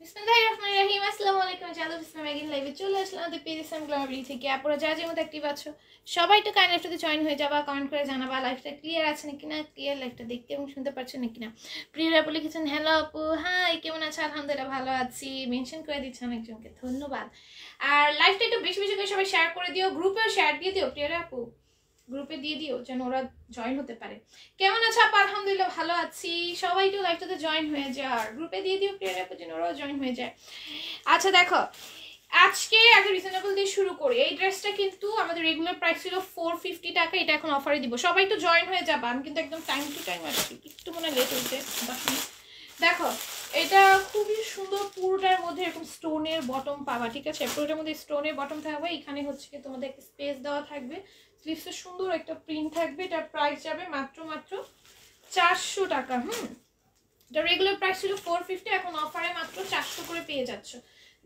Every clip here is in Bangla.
বিসমিল্লাহিররহমানিররহিম। আসসালামু আলাইকুম। জাদু ইসলাম এগেইন লাইভে চলে আসলাম আমাদের পেজ ইসলাম গ্লোবালি থেকে। আপনারা যা যেমন অ্যাক্টিভ আছো সবাই একটু কাইন্ড লাইভটাতে জয়েন হয়ে যাবা, কমেন্ট করে জানাবা লাইভটা ক্লিয়ার আছে নাকি না, ক্লিয়ার লাইভটা দেখতে এবং শুনতে পাচ্ছেন নাকি না। প্রিয়রা আপু লিখেছেন হ্যালো আপু, হাই কেমন আছো? আলহামদুলিল্লাহ ভালো আছি। মেনশন করে দিচ্ছেন অনেকজনকে, ধন্যবাদ। আর লাইভটা একটু বেশি বেশি করে সবাই শেয়ার করে দিও, গ্রুপেও শেয়ার দিয়ে দিও প্রিয়রা আপু, গ্রুপে দিয়ে দিও যেন ওরা জয়েন হতে পারে। কেমন আছো আপা? আলহামদুলিল্লাহ ভালো আছি। সবাই একটু লাইভটাতে জয়েন হয়ে যায় আর গ্রুপে দিয়ে দিও প্রিয়রা আপু যেন ওরাও জয়েন হয়ে যায়। আচ্ছা দেখো, আজকে একটা রিজনেবল দিয়ে শুরু করি। এই ড্রেসটা কিন্তু আমাদের রেগুলার প্রাইস ছিল 450 টাকা, এটা এখন অফারে দিব। সবাই একটু জয়েন হয়ে যাবা, আমি কিন্তু একদম টাইম টু টাইম আসছি, একটু মনে লেট হয়েছে। দেখো এটা খুবই সুন্দর, পুরোটার মধ্যে এরকম স্টোনের বটম পাবা, ঠিক আছে? পুরোটার মধ্যে স্টোনের বটম থাকবে, এখানে হচ্ছে কি তোমাদের একটা স্পেস দেওয়া থাকবে, স্লিভসে সুন্দর একটা প্রিন্ট থাকবে। এটার প্রাইস যাবে মাত্র 400 টাকা। এটা রেগুলার প্রাইস ছিল 450, এখন অফারে মাত্র 400 করে পেয়ে যাচ্ছ।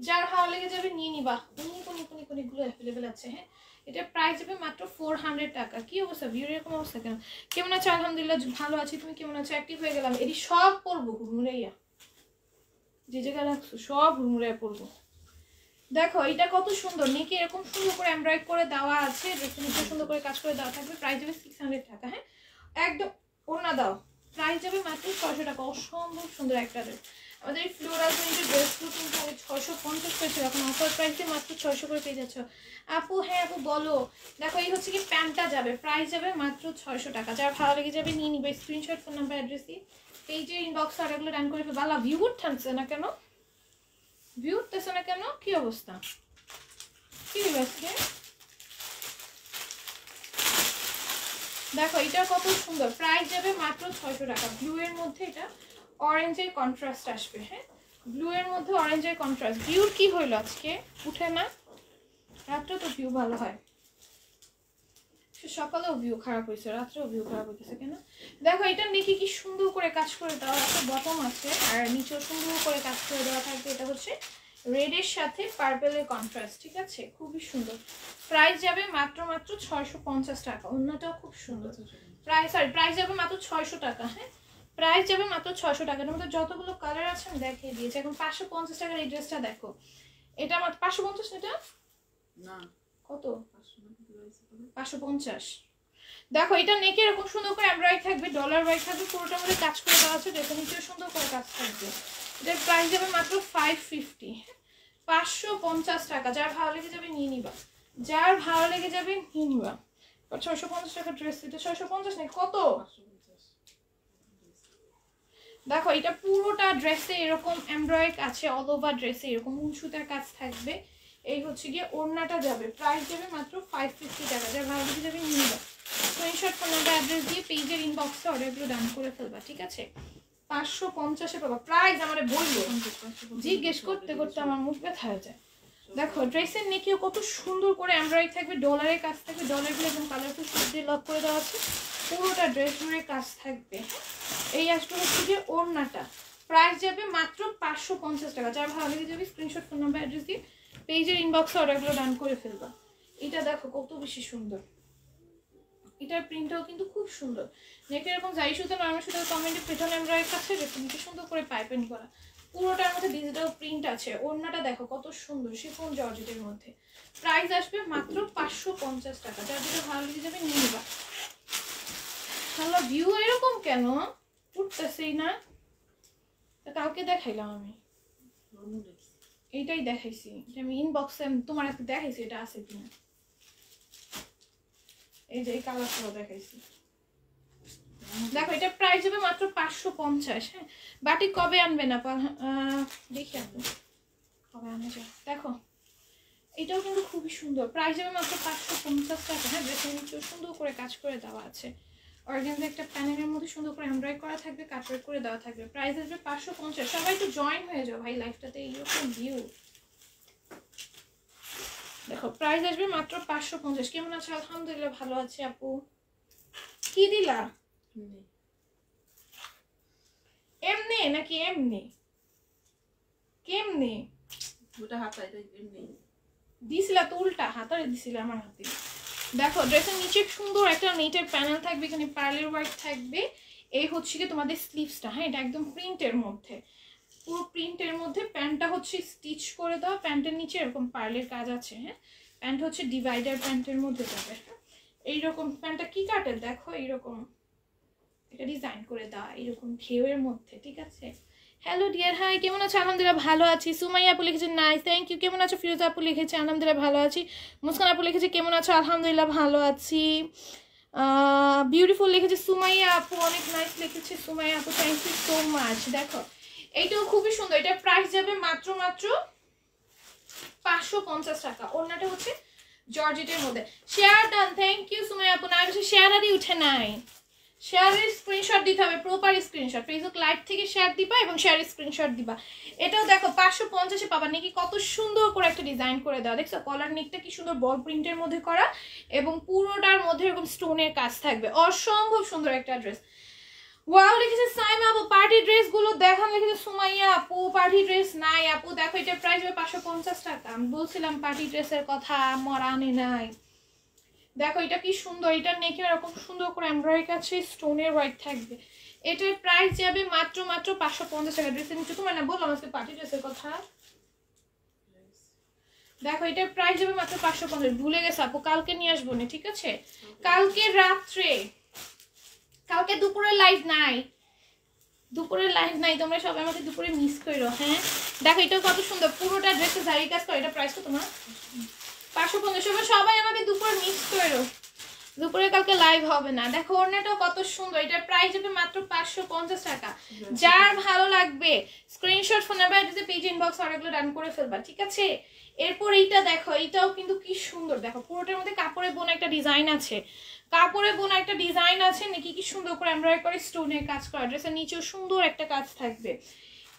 যার ভালো লেগে যাবে নিয়ে নিবা, অনেকগুলো অ্যাভেলেবেল আছে। হ্যাঁ, এটা প্রাইস যাবে মাত্র 400 টাকা। কি অবস্থা ভিউর, এরকম অবস্থা কেন? কেমন আছো? আলহামদুলিল্লাহ ভালো আছি, তুমি কেমন আছো? অ্যাক্টিভ হয়ে গেলাম। এটি সব পরবো হুড়মুড়াইয়া, যে জায়গায় রাখছো সব হুড়মুড়াইয়া পরবো। দেখো এটা কত সুন্দর, নেকে এরকম সুন্দর করে এমব্রয়েড করে দেওয়া আছে, নিচে সুন্দর করে কাজ করে দেওয়া থাকবে। প্রাইস যাবে 600 টাকা। হ্যাঁ, একদম ওড়না দাও, প্রাইস যাবে মাত্র 600 টাকা। অসম্ভব সুন্দর একটা ড্রেস। আমাদের এই ফ্লোরাল প্রিন্টের ড্রেসগুলো কিন্তু 650 করেছিল, এখন অফার প্রাইসে মাত্র 600 করে পেয়ে যাচ্ছ। আপু হ্যাঁ আপু বলো। দেখো এই হচ্ছে কি প্যান্টটা যাবে, প্রাইস যাবে মাত্র 600 টাকা। যার ভালো লেগে যাবে নিয়ে নিবে, স্ক্রিনশট ফোন নাম্বার অ্যাড্রেস দিয়ে পেজের ইনবক্সে অর্ডারগুলো ডান করে ফেলবে। বালা ভিউ উঠছে না কেন? ভিউ উঠতেছে না কেন? কি অবস্থা? কি আজকে দেখো এটা কত সুন্দর, প্রাইস যাবে মাত্র 600 টাকা। ব্লু এর মধ্যে এটা অরেঞ্জের কন্ট্রাস্ট আসবে। হ্যাঁ, ব্লু এর মধ্যে অরেঞ্জের কন্ট্রাস্ট। ভিউর কি হইলো আজকে? উঠে না? রাত্রে তো ভিউ ভালো হয়, সকালেও ভিউ খারাপ হয়েছে, রাত্রেও ভিউ খারাপ হইতেছে কেন? দেখো এটা দেখি কি সুন্দর করে কাজ করে দেওয়া আছে, বটম আছে আর নিচেও সুন্দর করে কাজ করে দেওয়া থাকবে। এটা হচ্ছে রেডের সাথে পার্পেলের কন্ট্রাস্ট, ঠিক আছে? খুবই সুন্দর। প্রাইস যাবে মাত্র 650 টাকা। অন্যটাও খুব সুন্দর। প্রাইস যাবে মাত্র 600 টাকা। হ্যাঁ, প্রাইস যাবে মাত্র 600 টাকা। এর মধ্যে যতগুলো কালার আছে আমি দেখিয়ে দিয়েছি। এখন 550 টাকার এই ড্রেসটা দেখো, এটা আমার 550, এটা না কত? 550। দেখো এটা নেকে এরকম সুন্দর করে এমব্রয়েড থাকবে, ডলার ওয়াইজ থাকবে, পুরোটার মধ্যে কাজ করে দেওয়া আছে। দেখো নিচেও সুন্দর করে কাজ থাকবে। এটার প্রাইস যাবে মাত্র 550, 550 টাকা। যার ভালো লেগে যাবে নিয়ে নিবা, যার ভালো লেগে যাবে নিয়ে নিবা। 650 টাকা ড্রেস, এটা 650 নাকি কত? দেখো এটা পুরোটা ড্রেসে এরকম এমব্রয়েড আছে, অল ওভার ড্রেসে এরকম সুতার কাজ থাকবে। এই হচ্ছে গিয়ে ওড়নাটা যাবে, প্রাইস যাবে মাত্র 550 টাকা। যার ভালো লেগে যাবে নিয়ে নিবা, স্ক্রিনশট ফোন নাম্বার অ্যাড্রেস দিয়ে পেজের ইনবক্সে অর্ডারগুলো ডান করে ফেলবা, ঠিক আছে? 550-এ পাবা। প্রাইস আমারে বলবো, জিজ্ঞেস করতে করতে আমার মুখ ব্যথা হয়ে যায়। দেখো ড্রেসের নেকেও কত সুন্দর করে এমব্রয়েড থাকবে, ডলারের কাজ থাকবে, ডলারগুলো একদম কালারফুল সুত দিয়ে লক করে দেওয়া আছে। পুরোটা ড্রেস জুড়ে কাজ থাকবে। এই আসবে হচ্ছে গিয়ে ওড়নাটা, প্রাইস যাবে মাত্র 550 টাকা। যার ভালো লেগে যাবে স্ক্রিনশট ফোন নাম্বার অ্যাড্রেস দিয়ে পেজের ইনবক্সে অর্ডারগুলো ডান করে ফেলবা। এটা দেখো কত বেশি সুন্দর, এটার প্রিন্টটাও কিন্তু খুব সুন্দর। নেকের এরকম জারি সুতো, নরমাল সুতো, কমেন্টে পেটন এমব্রয়েড আছে, দেখুন কি সুন্দর করে পাইপিং করা, পুরোটার মধ্যে ডিজিটাল প্রিন্ট আছে। ওড়নাটা দেখো কত সুন্দর, শিফন জর্জেটের মধ্যে। প্রাইস আসবে মাত্র 550 টাকা। যার যেটা ভালো লেগে যাবে নিয়ে নিবা। হ্যালো ভিউ এরকম কেন উঠতেছেই না? কাউকে দেখাইলাম আমি, এইটাই দেখাইছি, আমি ইনবক্সে তোমার একটা দেখাইছি, এটা আছে কিনা। এই যে এই কালারটাও দেখাইছি। দেখো এটা প্রাইস হবে মাত্র 550। হ্যাঁ, বাটি কবে আনবে না দেখি আপনি কবে আনা যায়। দেখো এটাও কিন্তু খুবই সুন্দর, প্রাইস যাবে মাত্র 550 টাকা। হ্যাঁ, ড্রেসের নিচেও সুন্দর করে কাজ করে দেওয়া আছে, অর্গানজা একটা প্যানেলের মধ্যে সুন্দর করে এমব্রয়ডারি করা থাকবে, কাটওয়ার্ক করে দেওয়া থাকবে। প্রাইস আসবে 550। সবাই একটু জয়েন হয়ে যাও ভাই লাইফটাতে, এইরকম ভিউ দেখো। প্রাইস আসবে মাত্র 550। কেমন আছে? আলহামদুলিল্লাহ ভালো আছে আপু। কি দিলা? এমনি নাকি এমনি? কেমনি দুটা হাত এমনি দিছিলা তো, উল্টা হাতারে দিছিলা আমার হাতে। দেখো ড্রেসের নিচে সুন্দর একটা নেটের প্যানেল থাকবে, এখানে পার্লের ওয়ার্ক থাকবে। এই হচ্ছে কি তোমাদের স্লিভসটা, হ্যাঁ এটা একদম প্রিন্টের মধ্যে, পুরো প্রিন্টের মধ্যে। প্যান্টটা হচ্ছে স্টিচ করে দাও, প্যান্টের নিচে এরকম পার্লের কাজ আছে। হ্যাঁ, প্যান্ট হচ্ছে ডিভাইডার প্যান্টের মধ্যে যাবে। এইরকম প্যান্টটা কি কাটের দেখো, এইরকম এটা ডিজাইন করে দাও এইরকম ঘেউয়ের মধ্যে, ঠিক আছে। হ্যালো ডিয়ার, হাই কেমন আছো? আলহামদুলিল্লাহ ভালো আছি। সুমাইয়া আপু লিখেছে নাইস, থ্যাংক ইউ। কেমন আছো? ফিরোজা আপু লিখেছে আলহামদুলিল্লাহ ভালো আছি। মুস্কান আপু লিখেছে কেমন আছো? আলহামদুলিল্লাহ ভালো আছি। বিউটিফুল লিখেছে সুমাইয়া আপু, অনেক নাইস লিখেছে সুমাইয়া আপু, থ্যাংক ইউ সো মাচ। দেখো এইটাও খুবই সুন্দর, এটার প্রাইস যাবে মাত্র 550 টাকা। ওড়নাটা হচ্ছে জর্জেটের মধ্যে। Share done, thank you Sumaiya আপু। না শেয়ারই উঠে নাই, শেয়ারের স্ক্রিনশট দিতে হবে, প্রপার স্ক্রিনশট। ফেসবুক লাইভ থেকে শেয়ার দিবা এবং শেয়ারের স্ক্রিনশট দিবা। এটাও দেখো 550-এ পাবা নাকি, কত সুন্দর করে একটা ডিজাইন করে দেওয়া। দেখছো কলার নিকটা কি সুন্দর বল প্রিন্টের মধ্যে করা, এবং পুরোটার মধ্যে এরকম স্টোনের কাজ থাকবে। অসম্ভব সুন্দর একটা ড্রেস। ওয়াও লিখেছে সাইমা আপু, পার্টি ড্রেস গুলো দেখান লিখেছে সুমাইয়া আপু। পার্টি ড্রেস নাই আপু, দেখো এটার প্রাইস হবে 550 টাকা। আমি বলছিলাম পার্টি ড্রেসের কথা, মরানে নাই। দেখো এটা কি সুন্দর, এটা নেকে এরকম সুন্দর করে এমব্রয়ডারি কাছে স্টোনের ওয়ার্ক থাকবে। এটার প্রাইস যাবে মাত্র 550 টাকা। ড্রেসের নিচে তোমার না বললাম আজকে পার্টি ড্রেসের কথা। দেখো এটার প্রাইস যাবে মাত্র 550। ভুলে গেছে আপু, কালকে নিয়ে আসবো না, ঠিক আছে? কালকে রাত্রে, কালকে দুপুরের লাইভ নাই, দুপুরের লাইভ নাই, তোমরা সবাই আমাকে দুপুরে মিস করো। হ্যাঁ দেখো এটাও কত সুন্দর, পুরোটা ড্রেসে জারি কাজ করে। এটা প্রাইস কত তোমার? 550। সবাই আমাকে দুপুরে মিস করো, দুপুরে কালকে লাইভ হবে না। দেখো ওড়নাটাও কত সুন্দর, এটার প্রাইস হবে মাত্র 550 টাকা। যার ভালো লাগবে স্ক্রিনশট ফোন নাম্বার অ্যাড্রেসে পেজ ইনবক্স অর্ডারগুলো ডান করে ফেলবা, ঠিক আছে? এরপর এইটা দেখো, এইটাও কিন্তু কি সুন্দর। দেখো পুরোটার মধ্যে কাপড়ে বোনা একটা ডিজাইন আছে, কাপড়ে বোনা একটা ডিজাইন আছে নাকি, কি সুন্দর করে এমব্রয়ডারি করে স্টোনের কাজ করা। ড্রেসের নিচেও সুন্দর একটা কাজ থাকবে।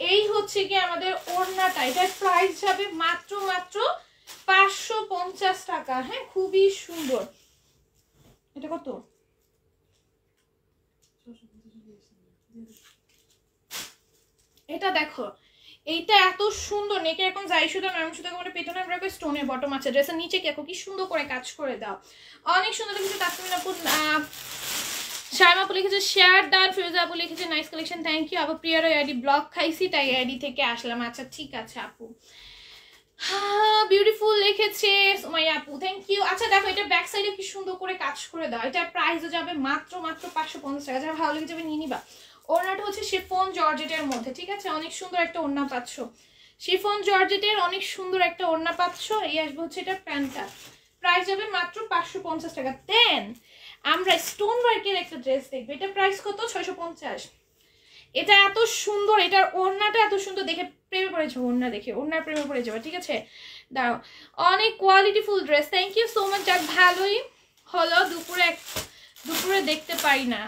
এই হচ্ছে কি আমাদের ওড়নাটা, এটার প্রাইস যাবে মাত্র 550 টাকা। হ্যাঁ খুবই সুন্দর। এটা কত? এটা দেখো, এইটা এত সুন্দর, নেকে এরকম যাই সুতো নরম সুতো করে পেটনে এমব্রয়ডারি স্টোনের বটম আছে। ড্রেসের নিচে কি কি সুন্দর করে কাজ করে দাও, অনেক সুন্দর লিখেছে তাসমিন আপু। শাইমা আপু লিখেছে শেয়ার ডান। ফিরোজা আপু লিখেছে নাইস কালেকশন, থ্যাংক ইউ আপু। প্রিয়ার আইডি ব্লক খাইছি তাই আইডি থেকে আসলাম। আচ্ছা ঠিক আছে আপু। হ্যাঁ বিউটিফুল লিখেছে সুমাইয়া আপু, থ্যাংক ইউ। আচ্ছা দেখো এটা ব্যাক সাইডে কি সুন্দর করে কাজ করে দাও। এটার প্রাইসও যাবে মাত্র 550 টাকা। যারা ভালো লেগে যাবে নিয়ে নিবা। ওড়নাটা হচ্ছে শিফন জর্জেটের মধ্যে, ঠিক আছে? অনেক সুন্দর একটা ওড়না পাচ্ছ, শিফন জর্জেটের অনেক সুন্দর একটা ওড়না পাচ্ছ। এই আসবে হচ্ছে এটা প্যান্টটা, প্রাইস যাবে মাত্র 550 টাকা। দেন আমরা স্টোন ওয়ার্কের একটা ড্রেস দেখবো, এটা প্রাইস কত? 650। এটা এত সুন্দর, এটার ওড়নাটা এত সুন্দর, দেখে প্রেমে পড়ে যাবো। ওড়না দেখে ওড়নার প্রেমে পড়ে যাবে, ঠিক আছে? দাঁড়াও, অনেক কোয়ালিটিফুল dress, thank you so much. যাক ভালোই হলো, দুপুরে দেখতে পাই না।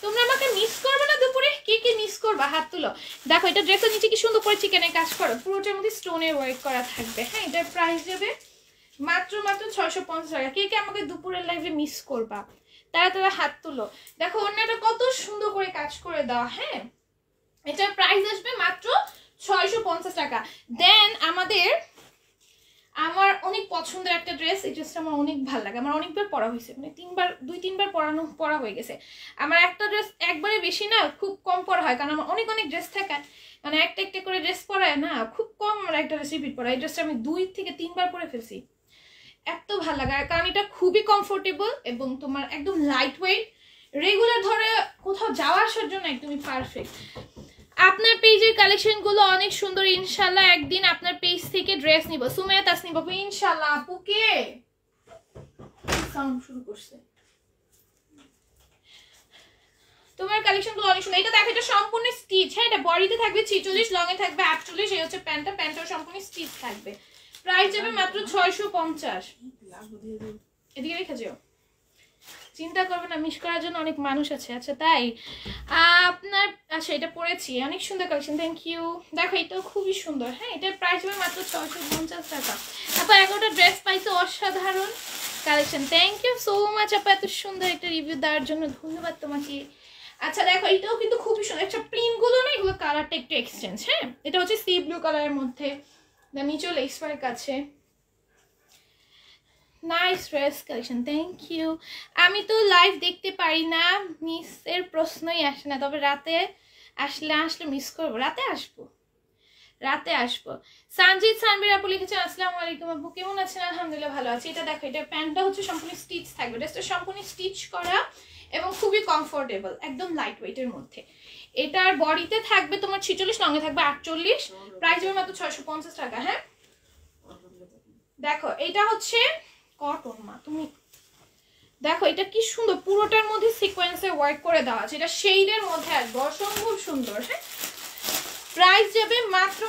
তোমরা আমাকে মিস করবে না দুপুরে? কে কে মিস করবা হাত তুলো। দেখো এটা ড্রেসের নিচে কি সুন্দর করে চিকেনের কাজ করো, পুরোটার মধ্যে স্টোনের ওয়ার্ক করা থাকবে। হ্যাঁ এটার প্রাইস যাবে মাত্র 650 টাকা। কে কে আমাকে দুপুরের লাইভে মিস করবা তারা হাত তুলো। দেখো ওড়নাটা কত সুন্দর করে কাজ করে দাও। হ্যাঁ এটার প্রাইস আসবে মাত্র 650 টাকা। দেন আমার অনেক পছন্দের একটা ড্রেস, এই ড্রেসটা আমার অনেক ভালো লাগে, আমার অনেকবার পরা হয়েছে, মানে 2-3বার পরা হয়ে গেছে। আমার একটা ড্রেস একবারে বেশি না, খুব কম পরা হয়, কারণ আমার অনেক ড্রেস থাকে, মানে একটা করে ড্রেস পরায় না, খুব কম আমার একটা ড্রেস রিপিট পরা। এই ড্রেসটা আমি 2 থেকে 3বার পরে ফেলছি, এত ভালো লাগে। কারণ এটা খুবই কমফোর্টেবল এবং তোমার একদম লাইট ওয়েট, রেগুলার ধরে কোথাও যাওয়া আসার জন্য একদমই পারফেক্ট। আপনার পেজের কালেকশন গুলো অনেক সুন্দর, ইনশাল্লাহ একদিন আপনার পেজ থেকে ড্রেস নিব। সুমাইয়া তাসনিম আপু ইনশাল্লাহ। আপুকে সাউন্ড শুরু করছে। তোমার কালেকশন গুলো অনেক সুন্দর। এটা দেখো এটা সম্পূর্ণ স্টিচ। হ্যাঁ এটা বডিতে থাকবে 46, লং এ থাকবে 48। এই হচ্ছে প্যান্টটাও সম্পূর্ণ স্টিচ থাকবে। প্রাইস যাবে মাত্র 650। লাগবে দিয়ে দিই। এদিকে রেখে যাও, চিন্তা করবে না, মিস করার জন্য অনেক মানুষ আছে। আচ্ছা তাই আপনার, আচ্ছা এটা পরেছি, অনেক সুন্দর কালেকশন, থ্যাংক ইউ। দেখো এটাও খুবই সুন্দর, হ্যাঁ এটার প্রাইস হবে মাত্র 650 টাকা। তারপর 11টা ড্রেস পাইছে, অসাধারণ collection, thank you so much আপা, এত সুন্দর একটা রিভিউ দেওয়ার জন্য ধন্যবাদ তোমাকে। আচ্ছা দেখো এটাও কিন্তু খুবই সুন্দর, একটা প্রিন্টগুলো না, এগুলো কালারটা একটু এক্সচেঞ্জ, হ্যাঁ এটা হচ্ছে সি ব্লু কালারের মধ্যে, নিচেও লেস ওয়ার্ক আছে, nice dress collection, thank you. আমি তো লাইভ দেখতে পারি না, মিসের প্রশ্নই আসে না, তবে রাতে আসলে মিস করবো, রাতে আসবো। সানজিদ সানবির আপু লিখেছেন আসসালামু আলাইকুম আপু, কেমন আছেন? আলহামদুলিল্লাহ ভালো আছি। এটা দেখো, এটা প্যান্টটা হচ্ছে সম্পূর্ণ স্টিচ থাকবে, ড্রেসটা সম্পূর্ণ স্টিচ করা এবং খুবই কমফোর্টেবল, একদম লাইট ওয়েটের মধ্যে। এটার বডিতে থাকবে তোমার 46, লংয়ে থাকবে 48, প্রাইস হবে মাত্র 650 টাকা। হ্যাঁ দেখো এটা হচ্ছে কটন, মা তুমি দেখো এটা কি সুন্দর, পুরোটার মধ্যে সিকোয়েন্সে ওয়ার্ক করে দেওয়া আছে, এটা শেডের মধ্যে আসবে, অসম্ভব সুন্দর। হ্যাঁ প্রাইস যাবে মাত্র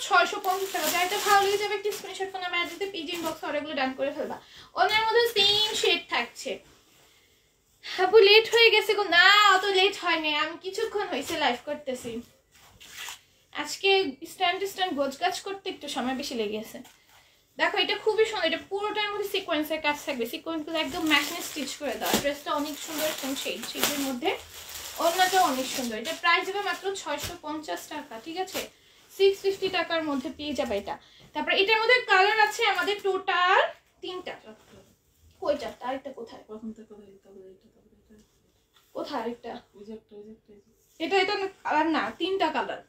650 টাকা। যাইতে ভালো লেগে যাবে একটি স্ক্রিনশট ফোন নাম্বার দিতে, পিজি ইনবক্স অর্ডারগুলো ডান করে ফেলবা। ওনার মধ্যে সেম শেড থাকছে। আপু লেট হয়ে গেছে গো? না অত লেট হয়নি, আমি কিছুক্ষণ হয়েছে লাইভ করতেছি, আজকে স্ট্যান্ড গোছগাছ করতে একটু সময় বেশি লেগেছে। দেখো এটা খুবই সুন্দর, এটা পুরোটার মধ্যে সিকোয়েন্সের কাজ থাকবে, সিকোয়েন্সগুলো একদম ম্যাচিং স্টিচ করে দেওয়া, ড্রেসটা অনেক সুন্দর শেডের মধ্যে, অন্যটাও অনেক সুন্দর। এটা প্রাইস হবে মাত্র 650 টাকা, ঠিক আছে 650 টাকার মধ্যে পেয়ে যাবে এটা। তারপরে এটার মধ্যে কালার আছে আমাদের টোটাল 3টা। কই চারটা? আরেকটা কোথায়? প্রথম থেকে তবে এটা কোথায় আরেকটা? ওই যে একটা এটা কালার না, 3টা কালার।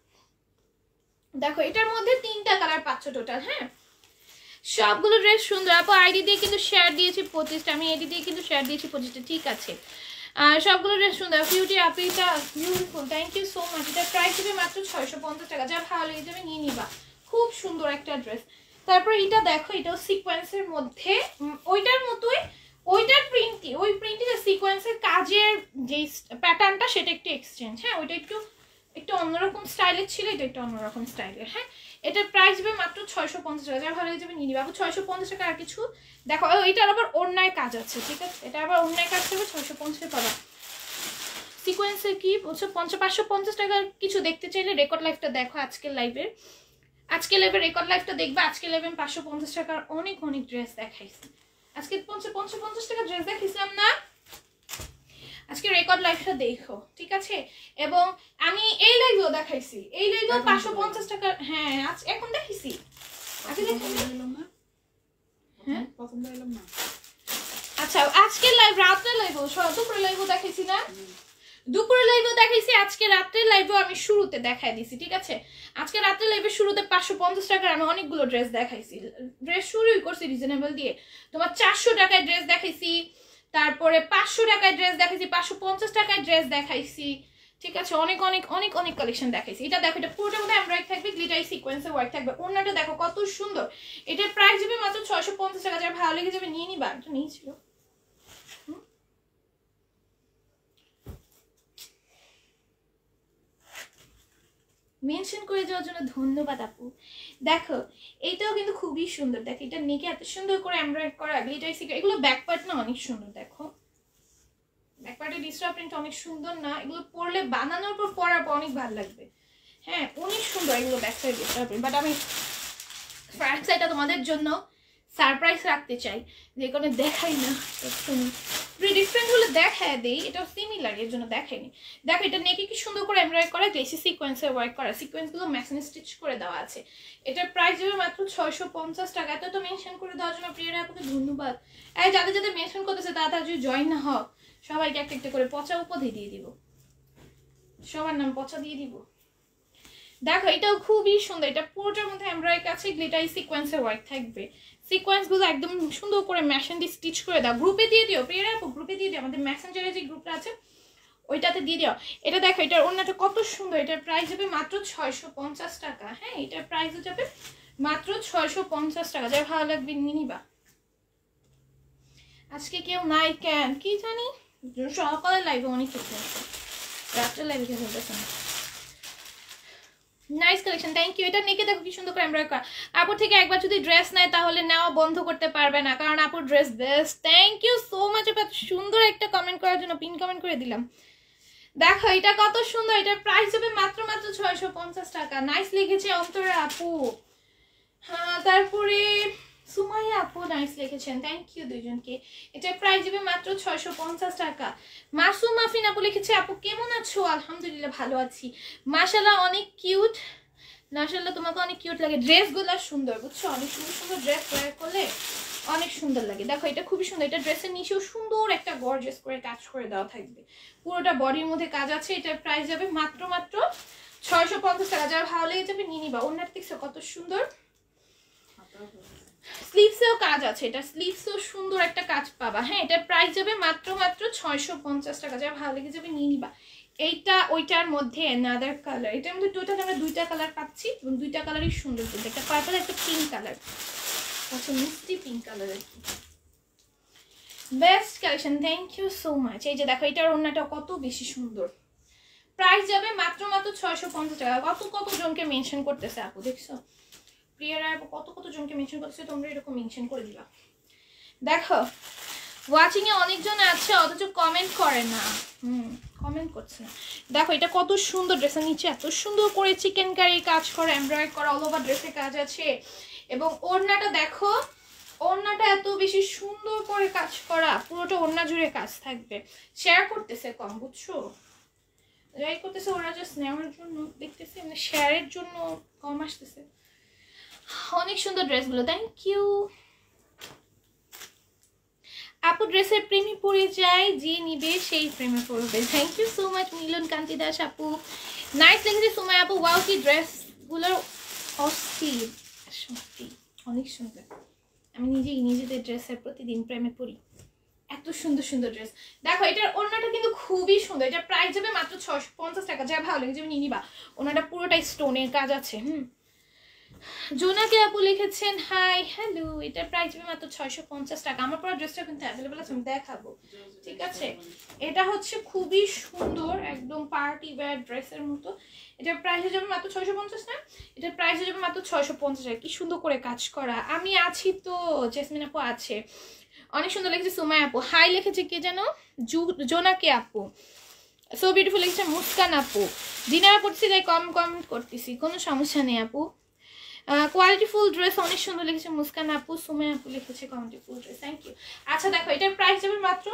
দেখো এটার মধ্যে 3টা কালার পাচ্ছ টোটাল। হ্যাঁ সবগুলো ড্রেস সুন্দর। আপু আইডি দিয়ে কিন্তু শেয়ার দিয়েছি 25টা, আমি আইডি দিয়ে কিন্তু শেয়ার দিয়েছি 25টা, ঠিক আছে। আর সবগুলো ড্রেস সুন্দর, বিউটি আপিটা beautiful, thank you so much. এটা প্রাইস হবে মাত্র 650 টাকা, যা ভালো লেগে যাবে নিয়ে নিবা, খুব সুন্দর একটা ড্রেস। তারপর এটা দেখো, এটাও সিকোয়েন্সের মধ্যে, ওইটার মতোই, ওইটার প্রিন্টই, ওই প্রিন্টই যে সিকোয়েন্সের কাজের যে প্যাটার্নটা সেটা একটু এক্সচেঞ্জ। হ্যাঁ ওইটা একটু অন্যরকম স্টাইলের ছিল, এটা একটু অন্যরকম স্টাইলের। হ্যাঁ এটার প্রাইস হবে মাত্র 650 টাকা, যা ভালো লেগে যাবে নিয়ে নিবা। 650 টাকা। আর কিছু দেখো, এটার আবার ওড়নায় কাজ আছে, ঠিক আছে, এটা আবার ওড়নায় কাজ করবে, 650 পাবা। সিকোয়েন্সের কি বলছো 550 টাকার কিছু দেখতে চাইলে রেকর্ড লাইভটা দেখো, আজকের লাইভে রেকর্ড লাইভটা দেখবে। আজকে লাইভে 550 টাকার অনেক ড্রেস দেখাইছি, আজকে 550 টাকা ড্রেস দেখাইছিলাম না, আজকে রেকর্ড লাইভটা দেখো, ঠিক আছে। এবং আমি এই লাইভেও দেখাইছি, এই লাইভেও 550 টাকা। হ্যাঁ এখন দেখাইছি, আজকে দেখাইলাম না, হ্যাঁ প্রথম দিলাম না। আচ্ছা আজকে লাইভ রাত্রে লাইভও, দুপুরে লাইভও দেখাইছি না, দুপুরে লাইভও দেখাইছি, আজকে রাত্রে লাইভও আমি শুরুতে দেখাই দিছি, ঠিক আছে। আজকে রাত্রে লাইভের শুরুতে 550 টাকার আমি অনেকগুলো ড্রেস দেখাইছি, ড্রেস শুরুই করছি রিজনেবল দিয়ে। তোমার 400 টাকায় ড্রেস দেখাইছি, তারপরে 500 টাকায় ড্রেস দেখাইছি, 550 টাকায় ড্রেস দেখাইছি, ঠিক আছে। অনেক কালেকশন দেখাইছি। এটা দেখো, এটা পুরোটার মধ্যে এমব্রয়ডারি থাকবে, গ্লিটারি সিকোয়েন্সের ওয়ার্ক থাকবে, ওড়নাটা দেখো কত সুন্দর। এটার প্রাইস হবে মাত্র 650 টাকা, যারা ভালো লেগে যাবে নিয়ে নিবা। এটা নিয়েছিল মেনশন করে যাওয়ার জন্য ধন্যবাদ আপু। দেখো এইটাও কিন্তু খুবই সুন্দর, দেখো এটা নেকে এত সুন্দর করে এমব্রয়ডারি করা, গ্লিটারি সিকোয়েন্স, এগুলো ব্যাক পার্ট না অনেক সুন্দর, দেখো ব্যাক পার্টের ডিজিটাল প্রিন্ট অনেক সুন্দর না, এগুলো পরলে বানানোর পর পরার পর অনেক ভালো লাগবে। হ্যাঁ অনেক সুন্দর এগুলো back side digital print, but আমি ফ্রন্ট সাইডটা তোমাদের জন্য সারপ্রাইজ রাখতে চাই, যে কোনো দেখাই না, ডিফারেন্ট হলে দেখায় দেই, এটা সিমিলার এর জন্য দেখাইনি। দেখো এটা নেকে কি সুন্দর করে এমব্রয়ডারি করা, গ্লেসি সিকোয়েন্সের ওয়ার্ক করা, সিকোয়েন্সগুলো ম্যাচিং স্টিচ করে দেওয়া আছে। এটার প্রাইস হবে মাত্র 650 টাকা। এত তো মেনশন করে দেওয়ার জন্য প্রিয়ারা আপনাকে ধন্যবাদ। এই যাদের মেনশন করতেছে তারা যদি জয়েন না হও, সবাইকে একটা করে পচা উপাধি দিয়ে দিব, সবার নাম পচা দিয়ে দিব। দেখো এটাও খুবই সুন্দর, এটা পুরোটার মধ্যে এমব্রয়ডারি আছে, গ্লিটারি সিকোয়েন্সের ওয়ার্ক থাকবে, সিকোয়েন্সগুলো একদম সুন্দর করে মেশিন দিয়ে স্টিচ করে দাও। গ্রুপে দিয়ে দিও প্রিয়ারা আপু, গ্রুপে দিয়ে দিও, আমাদের মেসেঞ্জারে যে গ্রুপটা আছে ওইটাতে দিয়ে দিও। এটা দেখো এটার ওড়নাটা কত সুন্দর, এটার প্রাইস হবে মাত্র 650 টাকা। হ্যাঁ এটার প্রাইস যাবে মাত্র 650 টাকা, যাই ভালো লাগবে নিয়ে নিবা। আজকে কেউ নাই কেন কি জানি, সকালে লাইভে অনেক কিছু আছে, রাত্রে লাইভে কেউ হতেছে না। Nice collection, thank you. এটা নেকে দেখো কি সুন্দর করে এমব্রয়ডারি করা। আপুর থেকে একবার যদি ড্রেস নেয় তাহলে নেওয়া বন্ধ করতে পারবে না, কারণ আপুর dress best. Thank you so much আপু, সুন্দর একটা কমেন্ট করার জন্য, পিন কমেন্ট করে দিলাম। দেখো এটা কত সুন্দর, এটার প্রাইস হবে মাত্র 650 টাকা। নাইস লিখেছে অন্তরা আপু। হ্যাঁ, তারপরে সুমাইয়া আপু নাইস লিখেছেন, থ্যাংক ইউ দুইজনকে। এটার প্রাইস হবে মাত্র 650 টাকা। মাসুম মাফিন আপু লিখেছে, আপু কেমন আছো? আলহামদুলিল্লাহ ভালো আছি। মাশাআল্লাহ অনেক কিউট, মাশাআল্লাহ তোমাকে অনেক কিউট লাগে। ড্রেসগুলো সুন্দর, বুঝছো? অনেক সুন্দর সুন্দর ড্রেস ওয়্যার করলে অনেক সুন্দর লাগে। দেখো এটা খুবই সুন্দর, এটা ড্রেসের নিচেও সুন্দর একটা গর্জিয়াস করে কাজ করে দেওয়া থাকবে, পুরোটা বডির মধ্যে কাজ আছে। এটার প্রাইস যাবে মাত্র 650 টাকা। যারা ভালো লেগে যাবে নিয়ে নিবা। ওনার দেখছো কত সুন্দর, স্লিভসেও কাজ আছে, এটা স্লিভসেও সুন্দর একটা কাজ পাবা। হ্যাঁ, এটার প্রাইস যাবে মাত্র 650 টাকা। যারা ভালো লেগে যাবে নিয়ে নিবা। এইটা ওইটার মধ্যে অ্যানাদার কালার, এটার মধ্যে টোটাল আমরা দুইটা কালার পাচ্ছি এবং দুইটা কালারই সুন্দর, কিন্তু একটা পার্পল একটা পিঙ্ক কালার, আচ্ছা মিষ্টি পিঙ্ক কালার আর কি। Best collection, thank you so much. এই যে দেখো এটার ওড়নাটা কত বেশি সুন্দর। প্রাইস যাবে মাত্র 650 টাকা। কত জনকে মেনশন করতেছে আপু, দেখছো? প্রিয়ারা আপু কত জনকে মেনশন করতেছে, তোমরা এরকম মেনশন করে দিবা। দেখো ওয়াচিং এ অনেকজন আছে অথচ কমেন্ট করে না, কমেন্ট করছে না। দেখো এটা কত সুন্দর, ড্রেসের নিচে এত সুন্দর করে চিকেন কারি কাজ করা, এমব্রয়ডারি করা, অল ওভার ড্রেসে কাজ আছে। এবং ওড়নাটা দেখো, ওড়নাটা এত বেশি সুন্দর করে কাজ করা, পুরোটা ওড়না জুড়ে কাজ থাকবে। শেয়ার করতেছে কম, বুঝছো? যাই করতেছে ওরা জাস্ট নেওয়ার জন্য দেখতেছে, মানে শেয়ারের জন্য কম আসতেছে। অনেক সুন্দর ড্রেসগুলো, থ্যাংক ইউ আপু। ড্রেসের প্রেমে পড়ে যায়, যে নিবে সেই প্রেমে পড়বে। থ্যাংক ইউ সো মাচ মিলন কান্তি দাস আপু, নাইস লেগেছে। সুমাই আপু ওয়াও, কি ড্রেসগুলোর অস্থির, সত্যি অনেক সুন্দর। আমি নিজেদের ড্রেসের প্রতিদিন প্রেমে পড়ি, এত সুন্দর সুন্দর ড্রেস। দেখো এটার ওড়নাটা কিন্তু খুবই সুন্দর, এটার প্রাইস যাবে মাত্র 650 টাকা। যা ভালো লেগে যাবে নিয়ে নিবা। ওনাটা পুরোটাই স্টোনের কাজ আছে। জোনাকে আপু লিখেছেন হাই হ্যালো, এটার প্রাইস হবে মাত্র 650 টাকা। আমার পরা ড্রেসটা কিন্তু অ্যাভেলেবল আছে, আমি দেখাবো, ঠিক আছে? এটা হচ্ছে খুবই সুন্দর, একদম পার্টি ওয়্যার ড্রেসের মতো। এটার প্রাইস যাবে মাত্র 650 না, এটার প্রাইস যাবে মাত্র 650 টাকা। কি সুন্দর করে কাজ করা। আমি আছি তো, জেসমিন আপু আছে, অনেক সুন্দর লিখেছে। সুমাই আপু হাই লিখেছে, কে যেন জোনাকে আপু, সো বিউটিফুল লিখেছে মুস্কান আপু। ডিনার করছি তাই কমেন্ট করতেছি, কোনো সমস্যা নেই আপু। কোয়ালিটিফুল ড্রেস অনেক সুন্দর লিখেছে মুস্কান আপু। সুমাই আপু লিখেছে কোয়ালিটিফুল ড্রেস, থ্যাংক ইউ। আচ্ছা দেখো এটার প্রাইস যাবে মাত্র,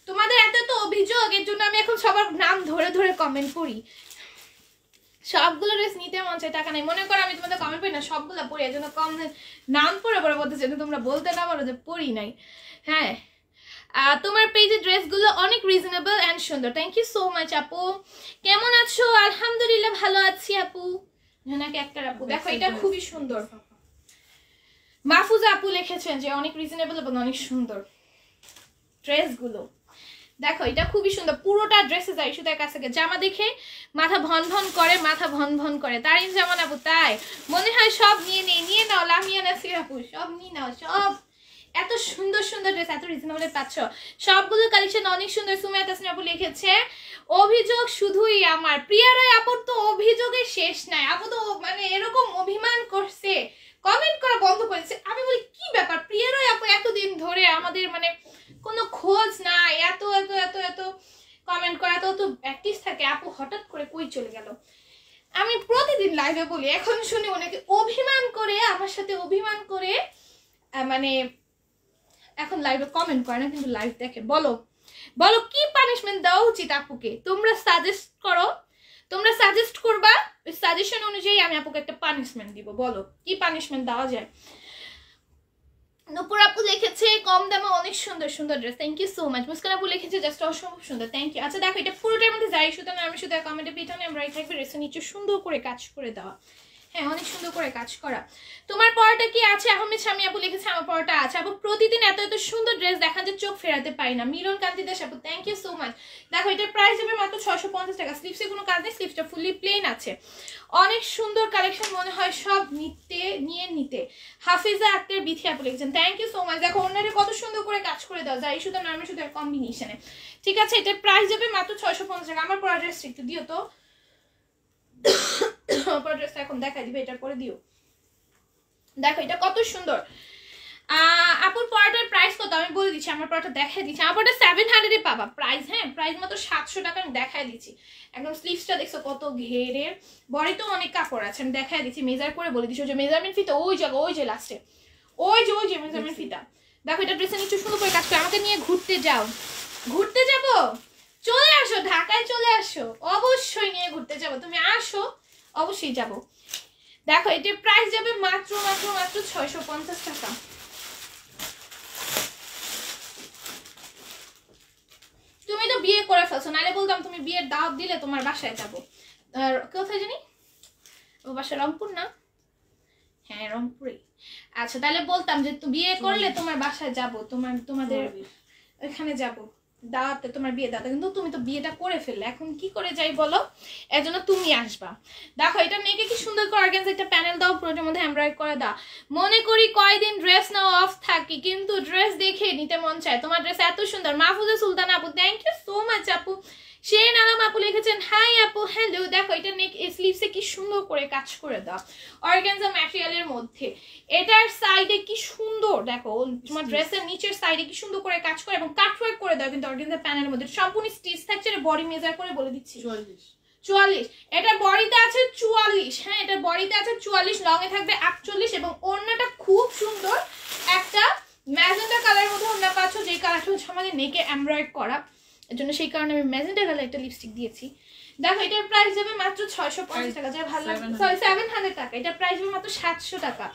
তোমাদের এত অভিযোগ, এর জন্য আমি এখন সবার নাম ধরে ধরে কমেন্ট করি। সবগুলো ড্রেস নিতে মন চায়, টাকা নেই। মনে করো আমি তোমাদের কমেন্ট পড়ি না, সবগুলো পড়ি, এর জন্য কম নাম পড়ে বলতেছে, তোমরা বলতে না পারো যে পড়ি নাই। হ্যাঁ, তোমার পেজে ড্রেসগুলো অনেক রিজনেবল অ্যান্ড সুন্দর, থ্যাংক ইউ সো মাচ আপু। কেমন আছো? আলহামদুলিল্লাহ ভালো আছি আপু। জোনাকে একটা আপু, দেখো এটা খুবই সুন্দর। মাহফুজা আপু লিখেছেন যে অনেক রিজনেবল এবং অনেক সুন্দর ড্রেসগুলো। দেখো এটা খুবই সুন্দর, পুরোটা ড্রেসে যায় শুধু কাছ থেকে। জামা দেখে মাথা ভন ভন করে তারিন জামান আপু, তাই মনে হয় সব নিয়ে নাও লামিয়া নাসির আপু, সব নিয়ে নাও সব। এত সুন্দর সুন্দর ড্রেস এত রিজনেবলে পাচ্ছ, সবগুলো কালেকশন অনেক সুন্দর। সুমাইয়া তাসনিম আপু লিখেছে অভিযোগ শুধুই আমার। প্রিয়া রায় আপুর তো অভিযোগের শেষ নাই, আপু তো মানে এরকম অভিমান করছে, কমেন্ট করা বন্ধ করেছে। আমি বলি কি ব্যাপার, প্রিয়া রায় আপু এতদিন ধরে আমাদের মানে কোনো খোঁজ নাই, এত এত এত এত কমেন্ট করা, এত এত অ্যাক্টিভ থাকে, আপু হঠাৎ করে কই চলে গেল? আমি প্রতিদিন লাইভে বলি, এখন শুনি ওনাকে অভিমান করে, আমার সাথে অভিমান করে মানে এখন লাইভে কমেন্ট করে না, কিন্তু লাইভ দেখে। বলো বলো কি পানিশমেন্ট দেওয়া উচিত আপুকে? তোমরা সাজেস্ট করো, তোমরা সাজেস্ট করবা, ওই সাজেশন অনুযায়ী আমি আপুকে একটা পানিশমেন্ট দিব। বলো কি পানিশমেন্ট দেওয়া যায়? নুপুর আপু লিখেছে কম দামে অনেক সুন্দর সুন্দর dress, thank you so much. Muskan আপু লিখেছে জাস্ট অসম্ভব সুন্দর, থ্যাংক ইউ। আচ্ছা দেখো এটা পুরোটার মধ্যে যাই সুতো না, আমি শুধু কমেন্টে পিছনে এমব্রয়ডারি থাকবে, ড্রেসের নিচে সুন্দর করে কাজ করে দেওয়া। হ্যাঁ অনেক সুন্দর করে কাজ করা। তোমার পরাটা কি আছে? আহমেদ শামী আপু লিখেছে আমার পরাটা আছে। আপু প্রতিদিন এত এত সুন্দর ড্রেস দেখা যে চোখ ফেরাতে পারি না। মিলন কান্তি দাস আপু, থ্যাংক ইউ সো মাচ। দেখো এটার প্রাইস হবে মাত্র 650 টাকা। স্লিভসে কোনো কাজ নেই, স্লিভসটা ফুললি প্লেন আছে। অনেক সুন্দর কালেকশন, মনে হয় সব নিতে। হাফিজা আক্তার বিথি আপু লিখেছেন, থ্যাংক ইউ সো মাচ। দেখো অন্যরা কত সুন্দর করে কাজ করে দাও, যাই শুধু নরমাল শুধু কম্বিনেশনে, ঠিক আছে? এটার প্রাইস যাবে মাত্র 650 টাকা। আমার পরা ড্রেসটা একটু দিও তো। আপুর ড্রেসটা এখন দেখাই দিবে, এটা পরে দিও। দেখো এটা কত সুন্দর। আপুর পরাটার প্রাইস কত আমি বলে দিচ্ছি, আমার পরাটা দেখাই দিচ্ছি। আমার পরাটা 700 এ পাবা প্রাইস, হ্যাঁ প্রাইস মাত্র 700 টাকা। আমি দেখাই দিচ্ছি, একদম স্লিভসটা দেখছো কত ঘেরে, বডিতেও অনেক কাপড় আছে, আমি দেখাই দিচ্ছি মেজার করে বলে দিচ্ছি। ওই যে মেজারমেন্ট ফিতা ওই জায়গা, ওই যে লাস্টে ওই যে মেজারমেন্ট ফিতা। দেখো এটা ড্রেসের নিচে সুন্দর করে কাজ করে। আমাকে নিয়ে ঘুরতে যাও, ঘুরতে যাব, চলে আসো ঢাকায়, চলে আসো, অবশ্যই নিয়ে ঘুরতে যাব, তুমি আসো অবশ্যই যাব। দেখো এটার প্রাইস যাবে মাত্র মাত্র মাত্র 650 টাকা। তুমি তো বিয়ে করে ফেলছো, নাহলে বলতাম তুমি বিয়ের দাওয়াত দিলে তোমার বাসায় যাবো। কোথায় জানি ও বাসা, রংপুর না? হ্যাঁ রংপুরে। আচ্ছা তাহলে বলতাম যে বিয়ে করলে তোমার বাসায় যাব, তোমাদের ওইখানে যাব দাওয়াতে, তোমার বিয়ে দাওয়াতে। কিন্তু তুমি তো বিয়েটা করে ফেললে, এখন কি করে যাই বলো, এর জন্য তুমি আসবা। দেখো এটা নেকে কি সুন্দর করে অর্গানজা একটা প্যানেল দাও, পুরোটার মধ্যে এমব্রয়ডারি করে দাও। মনে করি কয়দিন ড্রেস নাও অফ থাকি, কিন্তু ড্রেস দেখে নিতে মন চায়। তোমার ড্রেস এত সুন্দর। মাহফুজা সুলতান আপু, থ্যাংক ইউ সো মাচ আপু। শেন আলম আপু লিখেছেন হাই আপু, হ্যালো। দেখো এটা নেক স্লিভসে কি সুন্দর করে কাজ করে দাও অর্গানজা ম্যাটেরিয়ালের মধ্যে। এটার সাইডে কি সুন্দর, দেখো তোমার ড্রেসের নিচের সাইডে কি সুন্দর করে কাজ করে এবং কাটওয়ার্ক করে দাও কিন্তু অর্গানজা প্যানেলের মধ্যে। সম্পূর্ণ স্টিচ থাকছে। এটা বডি মেজার করে বলে দিচ্ছি 44। এটা বডিতে আছে 44, হ্যাঁ এটা বডিতে আছে 44, লং এ থাকবে 48 এবং ওড়নাটা খুব সুন্দর একটা ম্যাজেন্টা কালারের মধ্যে ওড়না পাচ্ছ, যেই কালারটা হচ্ছে আমাদের নেকে এমব্রয়ডারি করা, এর জন্য সেই কারণে আমি ম্যাজেন্টা কালার একটা লিপস্টিক দিয়েছি। দেখো এটার প্রাইস যাবে মাত্র 650 টাকা, যা ভালো লাগে, সরি 700 টাকা। এটার প্রাইস যাবে মাত্র 700 টাকা।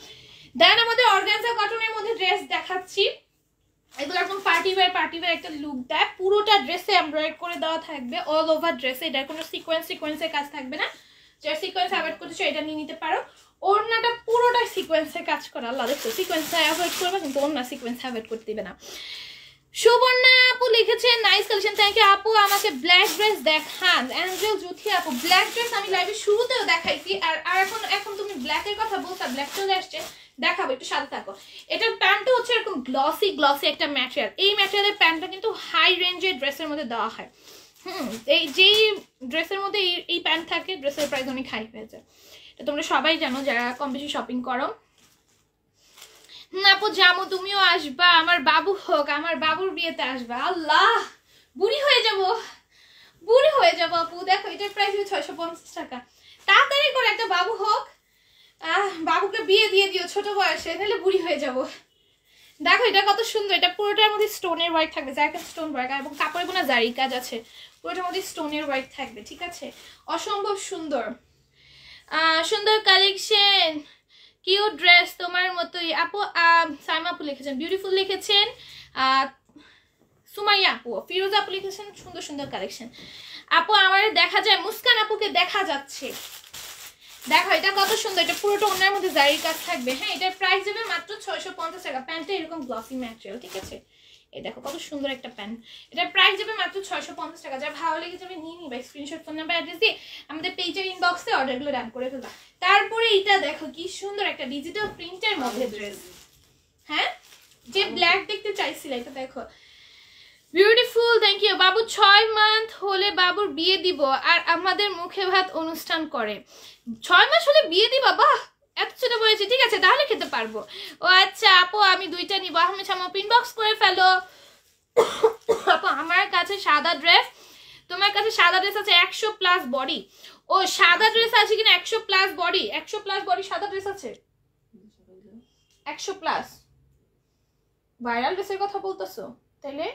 দেন আমাদের অর্গানজা কটনের মধ্যে ড্রেস দেখাচ্ছি। এগুলো একদম পার্টি ওয়্যার একটা লুক দেয়। পুরোটা ড্রেসে এমব্রয়ডারি করে দেওয়া থাকবে অল ওভার ড্রেসে। এটার কোনো সিকোয়েন্সের কাজ থাকবে না, যারা সিকোয়েন্স অ্যাভয়েড করতেছো এটা নিয়ে নিতে পারো। ওড়নাটা পুরোটাই সিকোয়েন্সের কাজ করা। আল্লাহ দেখো সিকোয়েন্সটা অ্যাভয়েড করবে, কিন্তু ওড়না সিকোয়েন্স অ্যাভয়েড করতে দিবে না। সুবর্ণা আপু লিখেছে নাইস কালেকশন, থ্যাংক ইউ আপু। আমাকে ব্ল্যাক ড্রেস দেখান। অ্যাঞ্জেল জুথি আপু, ব্ল্যাক ড্রেস আমি লাইভের শুরুতেও দেখাইছি, আর এখন তুমি ব্ল্যাকের কথা বলছো, ব্ল্যাক চলে আসছে, দেখাবো, একটু সাথে থাকো। এটার প্যান্টটা হচ্ছে এরকম গ্লসি একটা ম্যাটেরিয়াল। এই ম্যাটেরিয়ালের প্যান্টটা কিন্তু হাই রেঞ্জের ড্রেসের মধ্যে দেওয়া হয়। এই যেই ড্রেসের মধ্যে এই প্যান্ট থাকে, ড্রেসের প্রাইস অনেক হাই হয়ে যায়। এটা তোমরা সবাই জানো যারা কম বেশি শপিং করো। আপু জামু, তুমিও আসবা, আমার বাবু হোক, আমার বাবুর বিয়েতে আসবা। আল্লাহ বুড়ি হয়ে যাব আপু। দেখো এটার প্রাইস 650 টাকা। তাড়াতাড়ি করে একটা বাবু হোক, বাবুকে বিয়ে দিয়ে দিও ছোট বয়সে, তাহলে বুড়ি হয়ে যাব। দেখো এটা কত সুন্দর। এটা পুরোটার মধ্যে স্টোনের ওয়ার্ক থাকবে, জায়গা স্টোন ওয়ার্ক, এবং কাপড়ে বোনা জারি কাজ আছে, পুরোটার মধ্যে স্টোনের ওয়ার্ক থাকবে, ঠিক আছে? অসম্ভব সুন্দর সুন্দর কালেকশন, কিউট ড্রেস তোমার মতোই আপু। সাইমা আপু লিখেছেন বিউটিফুল লিখেছেন, সুমাইয়া আপু, ফিরোজা আপু লিখেছেন সুন্দর সুন্দর কালেকশন। আপু আমার দেখা যায়, মুস্কান আপুকে দেখা যাচ্ছে। দেখো এটা কত সুন্দর, এটা পুরোটা ওনার মধ্যে জারির কাজ থাকবে, হ্যাঁ এটার প্রাইস যাবে মাত্র 650 টাকা। প্যান্টটা এরকম গ্লসি ম্যাটেরিয়াল, ঠিক আছে? এই দেখো কত সুন্দর একটা প্যান্ট, এটার প্রাইস যাবে মাত্র 650 টাকা। যা ভালো লেগে যাবে নিয়ে নিবা, স্ক্রিনশট ফোন নাম্বার অ্যাড্রেস দিয়ে আমাদের পেজের ইনবক্সে অর্ডারগুলো ডান করে ফেলবা। তারপরে এটা দেখো কি সুন্দর একটা ডিজিটাল প্রিন্টের মধ্যে ড্রেস, হ্যাঁ যে ব্ল্যাক দেখতে চাইছিল, এটা দেখো beautiful, thank you. Babu 6 month হলে বাবুর বিয়ে দিব, আর আমাদের মুখে ভাত অনুষ্ঠান করে। 6 মাস হলে বিয়ে দিবা? বাহ, এত ছোট বলেছে, ঠিক আছে তাহলে খেতে পারবো। ও আচ্ছা আপু আমি 2টা নিবো। আহমেদ শামা ইনবক্স করে ফেলো। আপু আমার কাছে সাদা ড্রেস, তোমার কাছে সাদা ড্রেস আছে 100+ বডি। ও সাদা ড্রেস আছে কিনা 100+ বডি, 100+ বডি সাদা ড্রেস আছে 100+। ভাইরাল ড্রেসের কথা বলতেছো? তাইলে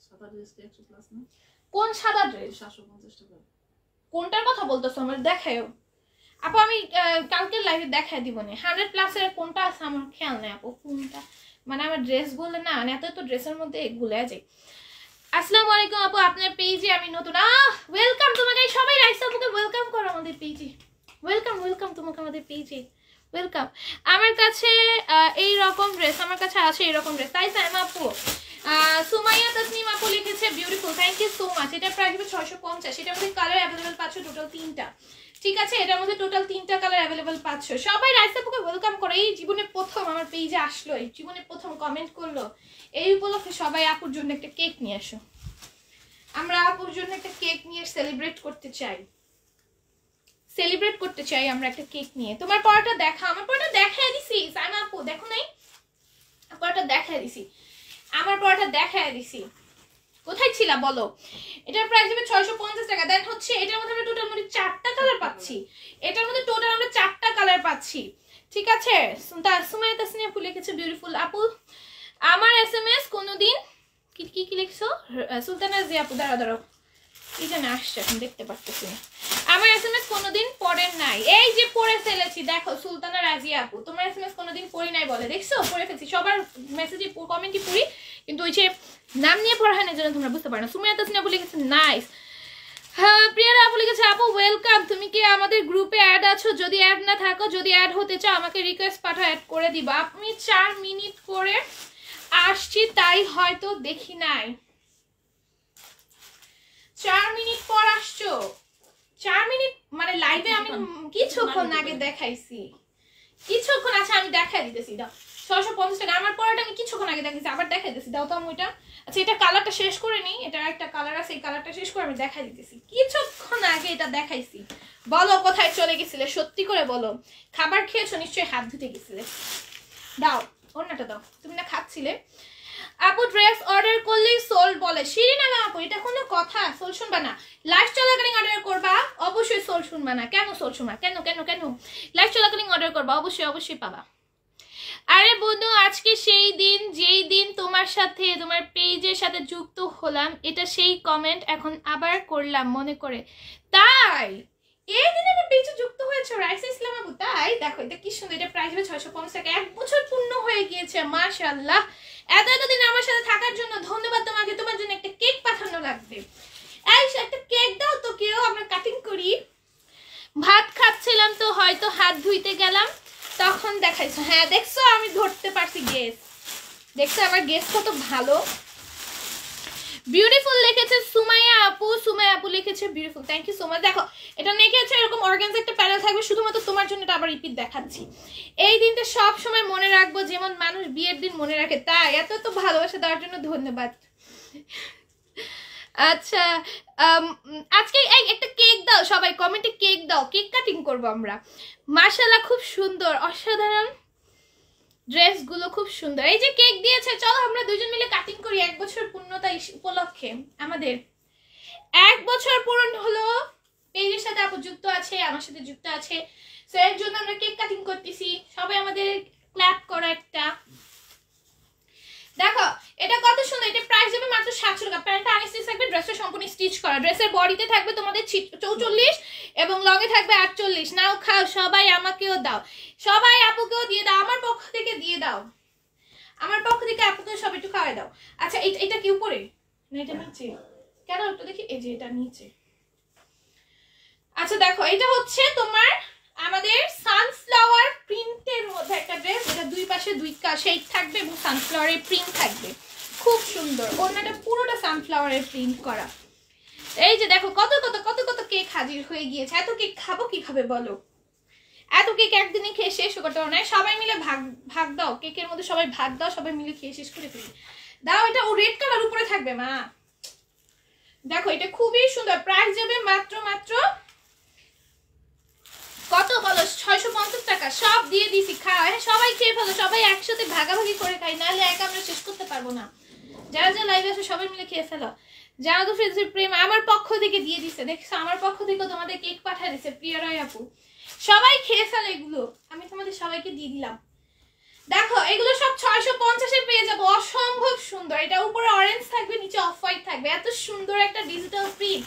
সাদা ড্রেস 100+ না? কোন সাদা ড্রেস? 750 টাকা। কোনটার কথা বলতেছো আমার দেখায়ও আপু, আমি কালকে লাইভে দেখাই দিব না। 100+ এর কোনটা আছে আমার খেয়াল নেই আপু, কোনটা মানে আমার ড্রেস বললে না, মানে এত ড্রেসের মধ্যে ভুলে যায়। আসসালামু আলাইকুম আপু, আপনার পেজে আমি নতুন। ওয়েলকাম তোমাকে, সবাই রাইসা আপুকে ওয়েলকাম করো আমাদের পেজে। ওয়েলকাম তোমাকে আমাদের পেজে, ওয়েলকাম। আমার কাছে এই রকম ড্রেস, আমার কাছে আছে এরকম ড্রেস, তাই সাইমা আপু। সুমাইয়া তাসনিম আপু লিখেছে beautiful, thank you so much. এটা প্রাইস হবে 650। এটার মধ্যে কালার অ্যাভেলেবেল পাচ্ছ টোটাল 3টা, ঠিক আছে? এটার মধ্যে টোটাল 3টা কালার অ্যাভেলেবেল পাচ্ছ। সবাই রাইসা আপুকে ওয়েলকাম করো। এই জীবনে প্রথম আমার পেজে আসলো, এই জীবনে প্রথম কমেন্ট করলো, এই উপলক্ষে সবাই আপুর জন্য একটা কেক নিয়ে আসো। আমরা আপুর জন্য একটা কেক নিয়ে সেলিব্রেট করতে চাই। সেলিব্রেট করতে চাই আমরা একটা কেক নিয়ে। তোমার পরোটা দেখা, আমার পরোটা দেখাই দিছি সাইমা আপু, দেখো নাই? পরোটা দেখাই দিছি, আমার পরোটা দেখাই দিছি। কোথায় ছিলা বলো? এটার প্রাইস হবে 650 টাকা। দেন হচ্ছে এটার মধ্যে আমরা টোটাল মোট 4টা কালার পাচ্ছি। এটার মধ্যে টোটাল আমরা 4টা কালার পাচ্ছি, ঠিক আছে? সুমাইয়া তাসনিয়া আপু লিখেছে বিউটিফুল আপু। আমার এসএমএস কোনোদিন কি কি কি লিখছো? সুলতানা জি আপু, দাঁড়াও কি যেন আসছে, এখন দেখতে পারতেছি। আমার এসএমএস কোনোদিন পড়েন নাই, এই যে পড়ে ফেলেছি দেখো। সুলতানা রাজিয়া আপু, তোমার এসএমএস কোনোদিন পড়ি নাই বলে, দেখছো? পড়ে ফেলছি, সবার মেসেজে কমেন্টই পড়ি, কিন্তু ওই যে নাম নিয়ে পড়া হয় না, যেন তোমরা বুঝতে পারো না। সুমাইয়া তাসনিয়া আপু লিখেছে নাইস। হ্যাঁ, প্রিয়ারা আপু লিখেছে আপু ওয়েলকাম, তুমি কি আমাদের গ্রুপে অ্যাড আছো? যদি অ্যাড না থাকো, যদি অ্যাড হতে চাও আমাকে রিকোয়েস্ট পাঠাও, অ্যাড করে দিবা। আপনি 4 মিনিট করে আসছি তাই হয়তো দেখি নাই। 4 মিনিট পর আসছো? 4 মিনিট মানে লাইভে আমি কিছুক্ষণ আগে দেখাইছি, কিছুক্ষণ। আচ্ছা আমি দেখাই দিতেছি, দাও 650 টাকা। আমার পরটা আমি কিছুক্ষণ আগে দেখাইছি, আবার দেখাই দিতেছি, দাও তো আমি ওইটা। আচ্ছা এটা কালারটা শেষ করে নিই, এটা একটা কালার আছে, এই কালারটা শেষ করে আমি দেখাই দিতেছি। কিছুক্ষণ আগে এটা দেখাইছি। বলো কোথায় চলে গেছিলে, সত্যি করে বলো। খাবার খেয়েছো নিশ্চয়ই, হাত ধুতে গেছিলে। দাও অন্যটা দাও, তুমি না খাচ্ছিলে। আপু ড্রেস অর্ডার করলেই সোল্ড বলে, শিরিন আলম আপু এটা কোনো কথা? সোল শুনবা না? লাইভ চলাকালীন অর্ডার করবা, অবশ্যই সোল শুনবা না। কেন সোল শুনবা? কেন কেন কেন? লাইভ চলাকালীন অর্ডার করবা, অবশ্যই অবশ্যই পাবা। আরে বন্ধু, আজকে সেই দিন যেই দিন তোমার সাথে তোমার পেজের সাথে যুক্ত হলাম, এটা সেই কমেন্ট এখন আবার করলাম মনে করে। তাই এই দিন আমার পেজে যুক্ত হয়েছে রাইসা ইসলাম আপু? তাই দেখো এটা কি সুন্দর, এটা প্রাইস হবে 650 টাকা। 1 বছর পূর্ণ হয়ে গিয়েছে, মাশাআল্লাহ। এতদিন আমার সাথে থাকার জন্য ধন্যবাদ তোমাকে। তোমার জন্য একটা কেক পাঠানো লাগবে, এই একটা কেক দাও তো কেউ, আমরা কাটিং করি। ভাত খাচ্ছিলাম তো হয়তো হাত ধুইতে গেলাম, তখন দেখাইছো। হ্যাঁ দেখছো, আমি ধরতে পারছি গেস। দেখছো আমার গেস কত ভালো। বিউটিফুল লিখেছে সুমাইয়া আপু, সুমাইয়া আপু লিখেছে beautiful, thank you so much. দেখো এটা লিখেছে এরকম অর্গানজা একটা প্যানেল থাকবে শুধুমাত্র তোমার জন্য, এটা আবার রিপিট দেখাচ্ছি। এই দিনটা সব সময় মনে রাখবো, যেমন মানুষ বিয়ের দিন মনে রাখে। তাই এত তো ভালোবাসা দেওয়ার জন্য ধন্যবাদ। আচ্ছা আজকে একটা কেক দাও সবাই, কমেন্টে কেক দাও, কেক কাটিং করবো আমরা। মাশাআল্লাহ খুব সুন্দর, অসাধারণ ড্রেসগুলো খুব সুন্দর। এই যে কেক দিয়েছে, চলো আমরা দুজন মিলে কাটিং করি। 1 বছর পূর্ণতা উপলক্ষে আমাদের 1 বছর পূরণ হলো। পেজের সাথে আপু যুক্ত আছে, আমার সাথে যুক্ত আছে, সো এর জন্য আমরা কেক কাটিং করতেছি। সবাই আমাদের ক্ল্যাপ করো একটা। দেখো এটা কত সুন্দর, এটা প্রাইস যাবে মাত্র 700 টাকা। প্যান্টটা আনস্টিচ থাকবে, ড্রেসটা সম্পূর্ণ স্টিচ করা। ড্রেসের বডিতে থাকবে তোমাদের 44 এবং লংয়ে থাকবে 48। নাও খাও সবাই, আমাকেও দাও, সবাই আপুকেও দিয়ে দাও, আমার পক্ষ থেকে দিয়ে দাও, আমার পক্ষ থেকে আপুকে সব একটু খাওয়াই দাও। আচ্ছা এটা কি উপরে না এটা নিচে? কেন একটু দেখি, এই যে এটা নিচে। আচ্ছা দেখো এটা হচ্ছে তোমার আমাদের সানফ্লাওয়ার প্রিন্টের মধ্যে একটা ড্রেস, এটা দুই পাশে 2টা শেড থাকবে এবং সানফ্লাওয়ারের প্রিন্ট থাকবে, খুব সুন্দর। ওড়নাটা পুরোটা সানফ্লাওয়ারের প্রিন্ট করা। এই যে দেখো কত কত কত কত কেক হাজির হয়ে গিয়েছে। এত কেক খাবো কিভাবে বলো? এত কেক একদিনে খেয়ে শেষ করতে পারো না। সবাই মিলে ভাগ ভাগ দাও, কেকের মধ্যে সবাই ভাগ দাও, সবাই মিলে খেয়ে শেষ করে ফেলি। দাও এটা রেড কালার উপরে থাকবে মা। দেখো এটা খুবই সুন্দর, প্রাইস যাবে মাত্র কত বলো? 650 টাকা। সব দিয়ে দিছি, খাও। হ্যাঁ সবাই খেয়ে ফেলো, সবাই একসাথে ভাগাভাগি করে খাই, নাহলে একা আমরা শেষ করতে পারবো না। যারা যারা লাইভে আছে সবাই মিলে খেয়ে ফেলো। যারা তো ফ্রেন্ডসের প্রেম আমার পক্ষ থেকে দিয়ে দিছে, দেখছো আমার পক্ষ থেকে তোমাদের কেক পাঠিয়ে দিছে প্রিয়া রায় আপু। সবাই খেয়ে ফেলো এগুলো, আমি তোমাদের সবাইকে দিয়ে দিলাম। দেখো এগুলো সব 650-এ পেয়ে যাবো, অসম্ভব সুন্দর। এটা উপরে অরেঞ্জ থাকবে, নিচে অফ হোয়াইট থাকবে, এত সুন্দর একটা ডিজিটাল প্রিন্ট।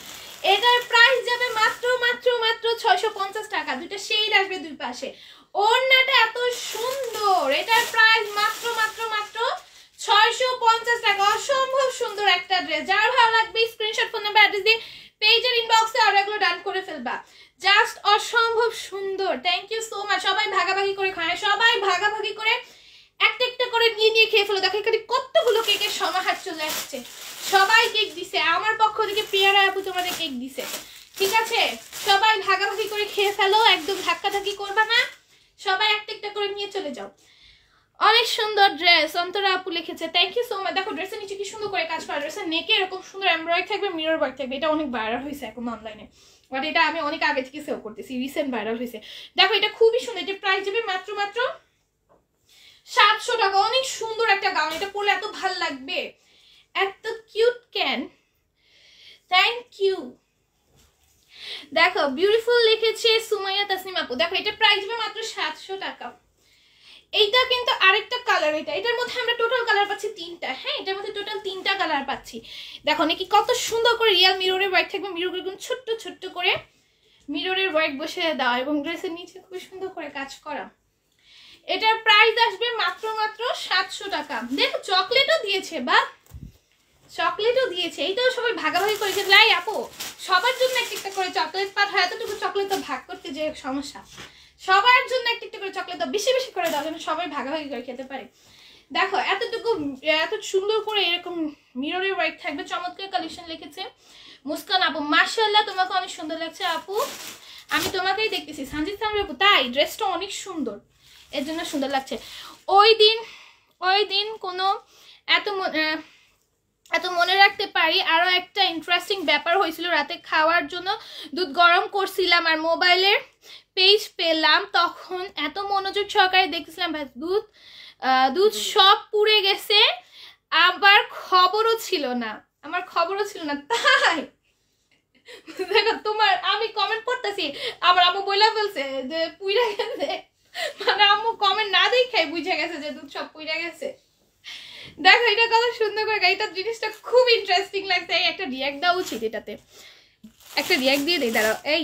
এটার প্রাইস যাবে মাত্র 650 টাকা। দুইটা শেড আসবে দুই পাশে, ওড়নাটা এত সুন্দর। এটার প্রাইস মাত্র 650 টাকা। অসম্ভব সুন্দর একটা ড্রেস। যার ভালো লাগবে স্ক্রিনশট, ফোন নাম্বার, অ্যাড্রেস দিয়ে পেজের ইনবক্সে অর্ডারগুলো ডান করে ফেলবা। জাস্ট অসম্ভব সুন্দর, থ্যাংক ইউ সো মাচ। সবাই ভাগাভাগি করে খায়, সবাই ভাগাভাগি করে একটা একটা করে নিয়ে খেয়ে ফেলো। দেখো এখানে কতগুলো কেকের সমাহার চলে আসছে, সবাই কেক দিছে। আমার পক্ষ থেকে প্রিয়ারা আপু তোমাদের কেক দিছে, ঠিক আছে? সবাই ভাগাভাগি করে খেয়ে ফেলো, একদম ধাক্কাধাক্কি করবা না, সবাই একটা একটা করে নিয়ে চলে যাও। অনেক সুন্দর ড্রেস, অন্তরা আপু লিখেছে, থ্যাংক ইউ সো মাচ। দেখো ড্রেসের নিচে কি সুন্দর করে কাজ করা, ড্রেসের নেকে এরকম সুন্দর এমব্রয়ডারি থাকবে, মিরর ওয়ার্ক থাকবে। এটা অনেক ভাইরাল হয়েছে এখন অনলাইনে, বাট এটা আমি অনেক আগে থেকে সেল করতেছি, রিসেন্ট ভাইরাল হয়েছে। দেখো এটা খুবই সুন্দর, এটা প্রাইস যাবে মাত্র 700 টাকা। অনেক সুন্দর একটা গাউন, এটা পরলে এত ভাল লাগবে, এত কিউট ক্যান। Thank you. দেখো বিউটিফুল লিখেছে সুমাইয়া তাসনিম আপু। দেখো এটা প্রাইস যাবে মাত্র 700 টাকা। এইটা কিন্তু আরেকটা কালার, এটার মধ্যে আমরা টোটাল কালার পাচ্ছি 3টা। হ্যাঁ, এটার মধ্যে টোটাল 3টা কালার পাচ্ছি। দেখো নাকি কত সুন্দর করে রিয়াল মিররের ওয়ার্ক থাকবে, মিররগুলো ছোট্ট ছোট্ট করে মিররের ওয়ার্ক বসে দেওয়া এবং ড্রেসের নিচে খুব সুন্দর করে কাজ করা। এটার প্রাইস আসবে মাত্র 700 টাকা। দেখো চকলেটও দিয়েছে, বা চকলেটও দিয়েছে, এইটাও সবাই ভাগাভাগি করেছে। লাই আপু সবার জন্য একটা করে চকলেট পাঠায়, এতটুকু চকলেট তো ভাগ করতে যে সমস্যা, সবার জন্য একটা করে চকলেট দাও, বেশি বেশি করে দাও যেন সবাই ভাগাভাগি করে খেতে পারে। দেখো এতটুকু এত সুন্দর করে এরকম মিররের ওয়ার্ক থাকবে, চমৎকার কালেকশন লিখেছে মুস্কান আপু। মাশাআল্লাহ তোমাকে অনেক সুন্দর লাগছে আপু, আমি তোমাকেই দেখতেছি। সঞ্জিত সামনে আপু তাই ড্রেসটা অনেক সুন্দর, এর জন্য সুন্দর লাগছে। ওই দিন কোনো এত মনে রাখতে পারি। আরো একটা ইন্টারেস্টিং ব্যাপার হয়েছিল, রাতে খাওয়ার জন্য দুধ গরম করছিলাম আর মোবাইলের পেজ পেলাম, তখন এত মনোযোগ সহকারে দেখছিলাম দুধ সব পুড়ে গেছে, আবার খবরও ছিল না, তাই দেখো তোমার আমি কমেন্ট পড়তেছি, আবার আম্মু বইলা বলছে যে পুইরা গেছে, মানে আম্মু কমেন্ট না দেখাই বুঝে গেছে যে দুধ সব পুইরা গেছে। দেখো এটা কত সুন্দর করে, এটা জিনিসটা খুব ইন্টারেস্টিং লাগছে। এই একটা রিয়াক্ট দেওয়া উচিত, এটাতে একটা রিয়াক্ট দিয়ে দিই, দাঁড়াও এই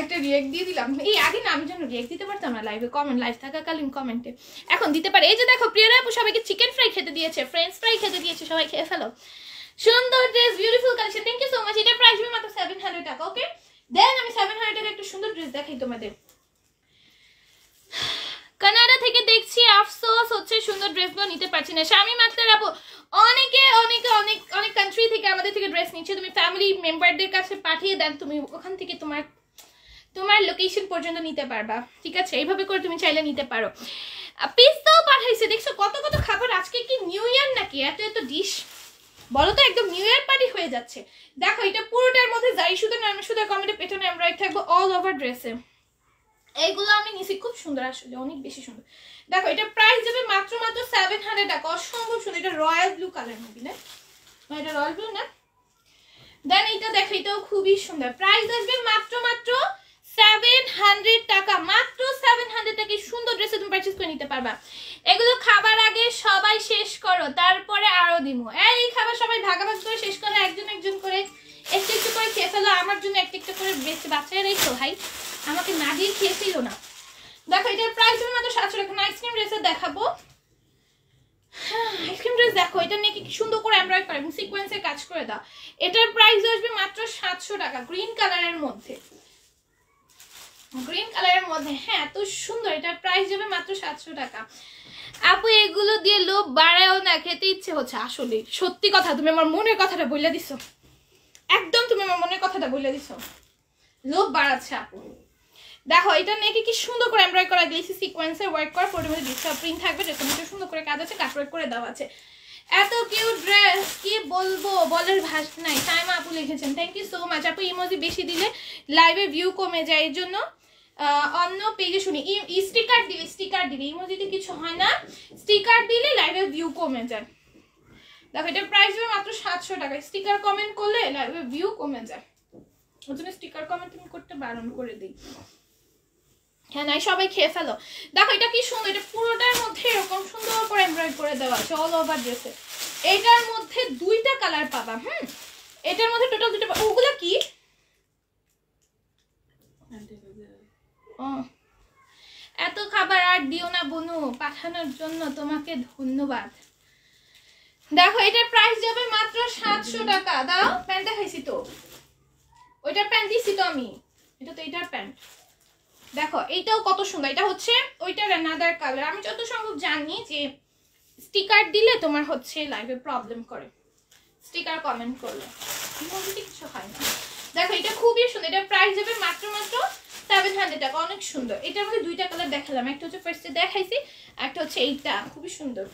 একটা রিয়াক্ট দিয়ে দিলাম। এই আগে না আমি যেন রিয়াক্ট দিতে পারতাম না লাইভে, লাইভ থাকাকালীন কমেন্টে, এখন দিতে পারে। এই যে দেখো প্রিয়া আপু সবাইকে চিকেন ফ্রাই খেতে দিয়েছে, ফ্রেঞ্চ ফ্রাই খেতে দিয়েছে, সবাই খেয়ে ফেলো। সুন্দর dress, beautiful collection, thank you so much. এটা প্রাইস হবে মাত্র 700 টাকা। ওকে দেন আমি 700 টাকা একটা সুন্দর ড্রেস দেখাই তোমাদের। কানাডা থেকে দেখছি, আফসোস হচ্ছে সুন্দর ড্রেসগুলো নিতে পারছি না। শামিম আক্তার আপু অনেকে অনেকে অনেক অনেক কান্ট্রি থেকে আমাদের থেকে ড্রেস নিচ্ছে, তুমি ফ্যামিলি মেম্বারদের কাছে পাঠিয়ে দেন, তুমি ওখান থেকে তোমার লোকেশন পর্যন্ত নিতে পারবা, ঠিক আছে? এইভাবে করে তুমি চাইলে নিতে পারো। পিস্তাও পাঠাইছে, দেখছো কত কত খাবার। আজকে কি নিউ ইয়ার নাকি, এত ডিশ বলো তো, একদম নিউ ইয়ার পার্টি হয়ে যাচ্ছে। দেখো এটা পুরোটার মধ্যে যাই শুধু নামে শুধু কমেন্টে পেছনে এমব্রয়ডারি থাকবে অল ওভার ড্রেসে। এইগুলো আমি নিছি, খুব সুন্দর, আসলে অনেক বেশি সুন্দর। দেখো এটা প্রাইস যাবে মাত্র 700 টাকা। অসম্ভব সুন্দর, এটা রয়্যাল ব্লু কালার নাকি না, এটা রয়্যাল ব্লু না। দেন এটা দেখো, এটাও খুবই সুন্দর, প্রাইস আসবে মাত্র 700 টাকা। মাত্র 700 টাকা সুন্দর ড্রেসে তুমি পারচেজ করে নিতে পারবা। এগুলো খাবার আগে সবাই শেষ করো, তারপরে আরো দিমু। এই খাবার সবাই ভাগাভাগ করে শেষ করো, একজন একজন করে একটু একটু করে খেয়ে ফেলো। আমার জন্য একটা একটা করে বেশি বাচ্চারা রেখো ভাই, আমাকে না দিয়ে খেয়েছিল না। দেখো এটার প্রাইস হবে মাত্র 700 টাকা। আইসক্রিম ড্রেসে দেখাবো, আইসক্রিম ড্রেস দেখো, এটা নিয়ে কি সুন্দর করে এমব্রয়ডারি করে এবং সিকোয়েন্সের কাজ করে দাও। এটার প্রাইস আসবে মাত্র 700 টাকা। গ্রিন কালারের মধ্যে, হ্যাঁ এত সুন্দর, এটার প্রাইস যাবে মাত্র 700 টাকা। আপু এগুলো দিয়ে লোভ বাড়ায়ও না, খেতে ইচ্ছে হচ্ছে। আসলে সত্যি কথা, তুমি আমার মনের কথাটা বলে দিছো, একদম তুমি আমার মনের কথাটা বলে দিছো, লোভ বাড়াচ্ছে আপু। দেখো এটা নাকি কি সুন্দর করে এমব্রয়ডারি করা, গ্লেসি সিকোয়েন্সের ওয়ার্ক করা, পরে মধ্যে ডিজিটাল প্রিন্ট থাকবে, যেটা সুন্দর করে কাজ আছে, কাটওয়ার্ক করে দেওয়া আছে। এত কিউট ড্রেস কি বলবো, বলার ভাষা নাই। সাইমা আপু লিখেছেন, থ্যাংক ইউ সো মাচ আপু। ইমোজি বেশি দিলে লাইভে ভিউ কমে যায়, এর জন্য অন্য পেজে শুনি। স্টিকার দিলে ইমোজিতে কিছু হয় না, স্টিকার দিলে লাইভে ভিউ কমে যায়। দেখো এটার প্রাইস হবে মাত্র 700 টাকা। স্টিকার কমেন্ট করলে লাইভে ভিউ কমে যায়, ওর জন্য স্টিকার কমেন্ট তুমি করতে বারণ করে দিই। হ্যাঁ নাই সবাই খেয়ে ফেলো। দেখো এটা কি সুন্দর, এটা পুরোটার মধ্যে এরকম সুন্দর করে এমব্রয়ডারি করে দেওয়া আছে অল ওভার ড্রেসে। এটার মধ্যে 2টা কালার পাবা। এটার মধ্যে টোটাল 2টা। ওগুলা কি এত খাবার আর দিও না বনু, পাঠানোর জন্য তোমাকে ধন্যবাদ। দেখো এটার প্রাইস যাবে মাত্র 700 টাকা। দাও প্যান্টটা খাইছি তো, ওইটার প্যান্ট দিছি তো আমি, এটা তো এটার প্যান্ট। দেখো এইটাও কত সুন্দর, এটা হচ্ছে ওইটার অ্যানাদার কালার। আমি যত সম্ভব জানি যে স্টিকার দিলে তোমার হচ্ছে লাইভে প্রবলেম করে, স্টিকার কমেন্ট করলে কিছু হয় না। দেখো এটা খুবই সুন্দর, এটা প্রাইস যাবে মাত্র 700 টাকা, অনেক সুন্দর। এটার মধ্যে দুইটা কালার দেখালাম, একটা হচ্ছে ফার্স্টে দেখাইছি, একটা হচ্ছে এইটা, খুবই সুন্দর।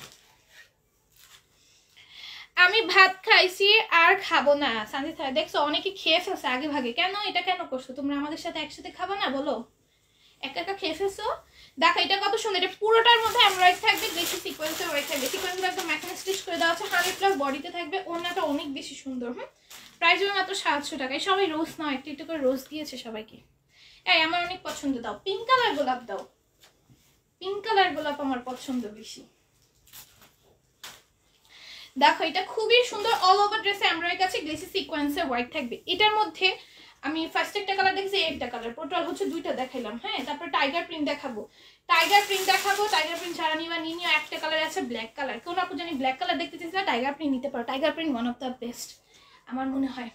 আমি ভাত খাইছি আর খাবো না সানজিদ স্যার, দেখছো অনেকে খেয়ে ফেলছে আগে ভাগে। কেন এটা কেন করছো তোমরা? আমাদের সাথে একসাথে খাবো না বলো? একা একা খেয়ে ফেলছো। দেখো এটা কত সুন্দর, এটা পুরোটার মধ্যে এমব্রয়ডারি থাকবে, বেশি সিকোয়েন্সের ওয়ার্ক থাকবে, সিকোয়েন্সগুলো একদম ম্যাচিং স্টিচ করে দেওয়া আছে, 100+ বডিতে থাকবে, ওড়নাটা অনেক বেশি সুন্দর। প্রাইস হবে মাত্র 700 টাকায়। সবাই রোজ নাও, একটু একটু করে রোজ দিয়েছে সবাইকে। এই আমার অনেক পছন্দ, দাও পিঙ্ক কালার গোলাপ দাও, পিঙ্ক কালার গোলাপ আমার পছন্দ বেশি। দেখো এটা খুবই সুন্দর, অল ওভার ড্রেসে এমব্রয়ডারি কাছে গ্লেসি সিকোয়েন্সের ওয়ার্ক থাকবে। এটার মধ্যে আমি ফার্স্ট একটা কালার দেখছি, একটা কালার, টোটাল হচ্ছে দুইটা দেখাইলাম। হ্যাঁ, তারপর টাইগার প্রিন্ট দেখাবো, টাইগার প্রিন্ট দেখাবো। টাইগার প্রিন্ট ছাড়া নিবা নিয়ে নিও। একটা কালার আছে ব্ল্যাক কালার, কোন আপু জানি ব্ল্যাক কালার দেখতে চাইছিলা, টাইগার প্রিন্ট নিতে পারো। Tiger print one of the best আমার মনে হয়।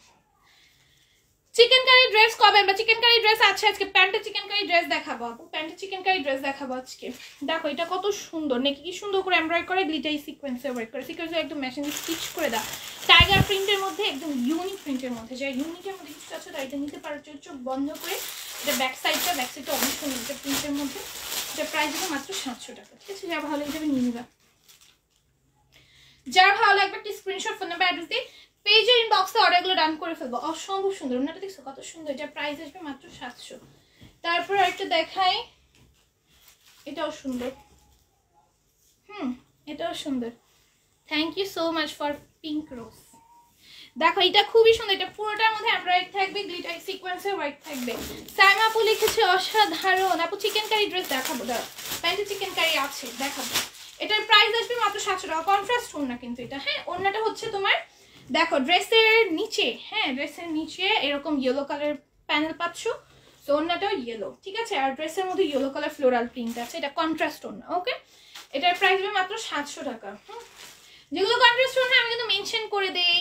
চিকেন কারি ড্রেস কবে? আমরা চিকেন কারি ড্রেস আছে আজকে, প্যান্টে চিকেন কারি ড্রেস দেখাবো আপু, প্যান্টে চিকেন কারি ড্রেস দেখাবো আজকে। দেখো এটা কত সুন্দর, নাকি কি সুন্দর করে এমব্রয়ডারি করে, গ্লিটারি সিকোয়েন্সে ওয়ার্ক করে, সিকোয়েন্সে একদম মেশিন স্টিচ করে দাও। টাইগার প্রিন্টের মধ্যে, একদম ইউনিক প্রিন্টের মধ্যে, যা ইউনিকের মধ্যে কিছু আছে তাই এটা নিতে পারো। চোখ বন্ধ করে, এটা ব্যাক সাইডটা, ব্যাক সাইডটা অনেক সুন্দর, এটা প্রিন্টের মধ্যে। এটা প্রাইস হবে মাত্র 700 টাকা। ঠিক আছে, যা ভালো হিসেবে নিয়ে নিবা। যার ভালো লাগবে একটা স্ক্রিনশট, ফোন নাম্বার, অ্যাড্রেস দিয়ে পেজের ইনবক্সে অর্ডারগুলো ডান করে ফেলবো। অসম্ভব সুন্দর, ওনাটা দেখছো কত সুন্দর, এটার প্রাইস আসবে মাত্র 700। তারপর একটা দেখাই, এটাও সুন্দর। এটাও সুন্দর। Thank you so much for pink rose. দেখো এটা খুবই সুন্দর, এটা পুরোটার মধ্যে এমব্রয়ডারি থাকবে, গ্লিটার সিকোয়েন্সের ওয়ার্ক থাকবে। সাইমা আপু লিখেছে অসাধারণ। আপু চিকেন কারি ড্রেস দেখাবো, দাও প্যান্টে চিকেন কারি আছে দেখাবো। এটার প্রাইস আসবে মাত্র 700 টাকা। কন্ট্রাস্ট ওড়না কিন্তু এটা। হ্যাঁ, ওড়নাটা হচ্ছে তোমার, দেখো ড্রেসের নিচে, হ্যাঁ ড্রেসের নিচে এরকম ইয়েলো কালার প্যানেল পাচ্ছ, তো ওড়নাটাও ইয়েলো। ঠিক আছে, আর ড্রেসের মধ্যে ইয়েলো কালার ফ্লোরাল প্রিন্ট আছে, এটা কন্ট্রাস্ট ওড়না। ওকে, এটার প্রাইস হবে মাত্র 700 টাকা। যেগুলো কন্ট্রাস্ট ওড়না আমি কিন্তু মেনশন করে দেই।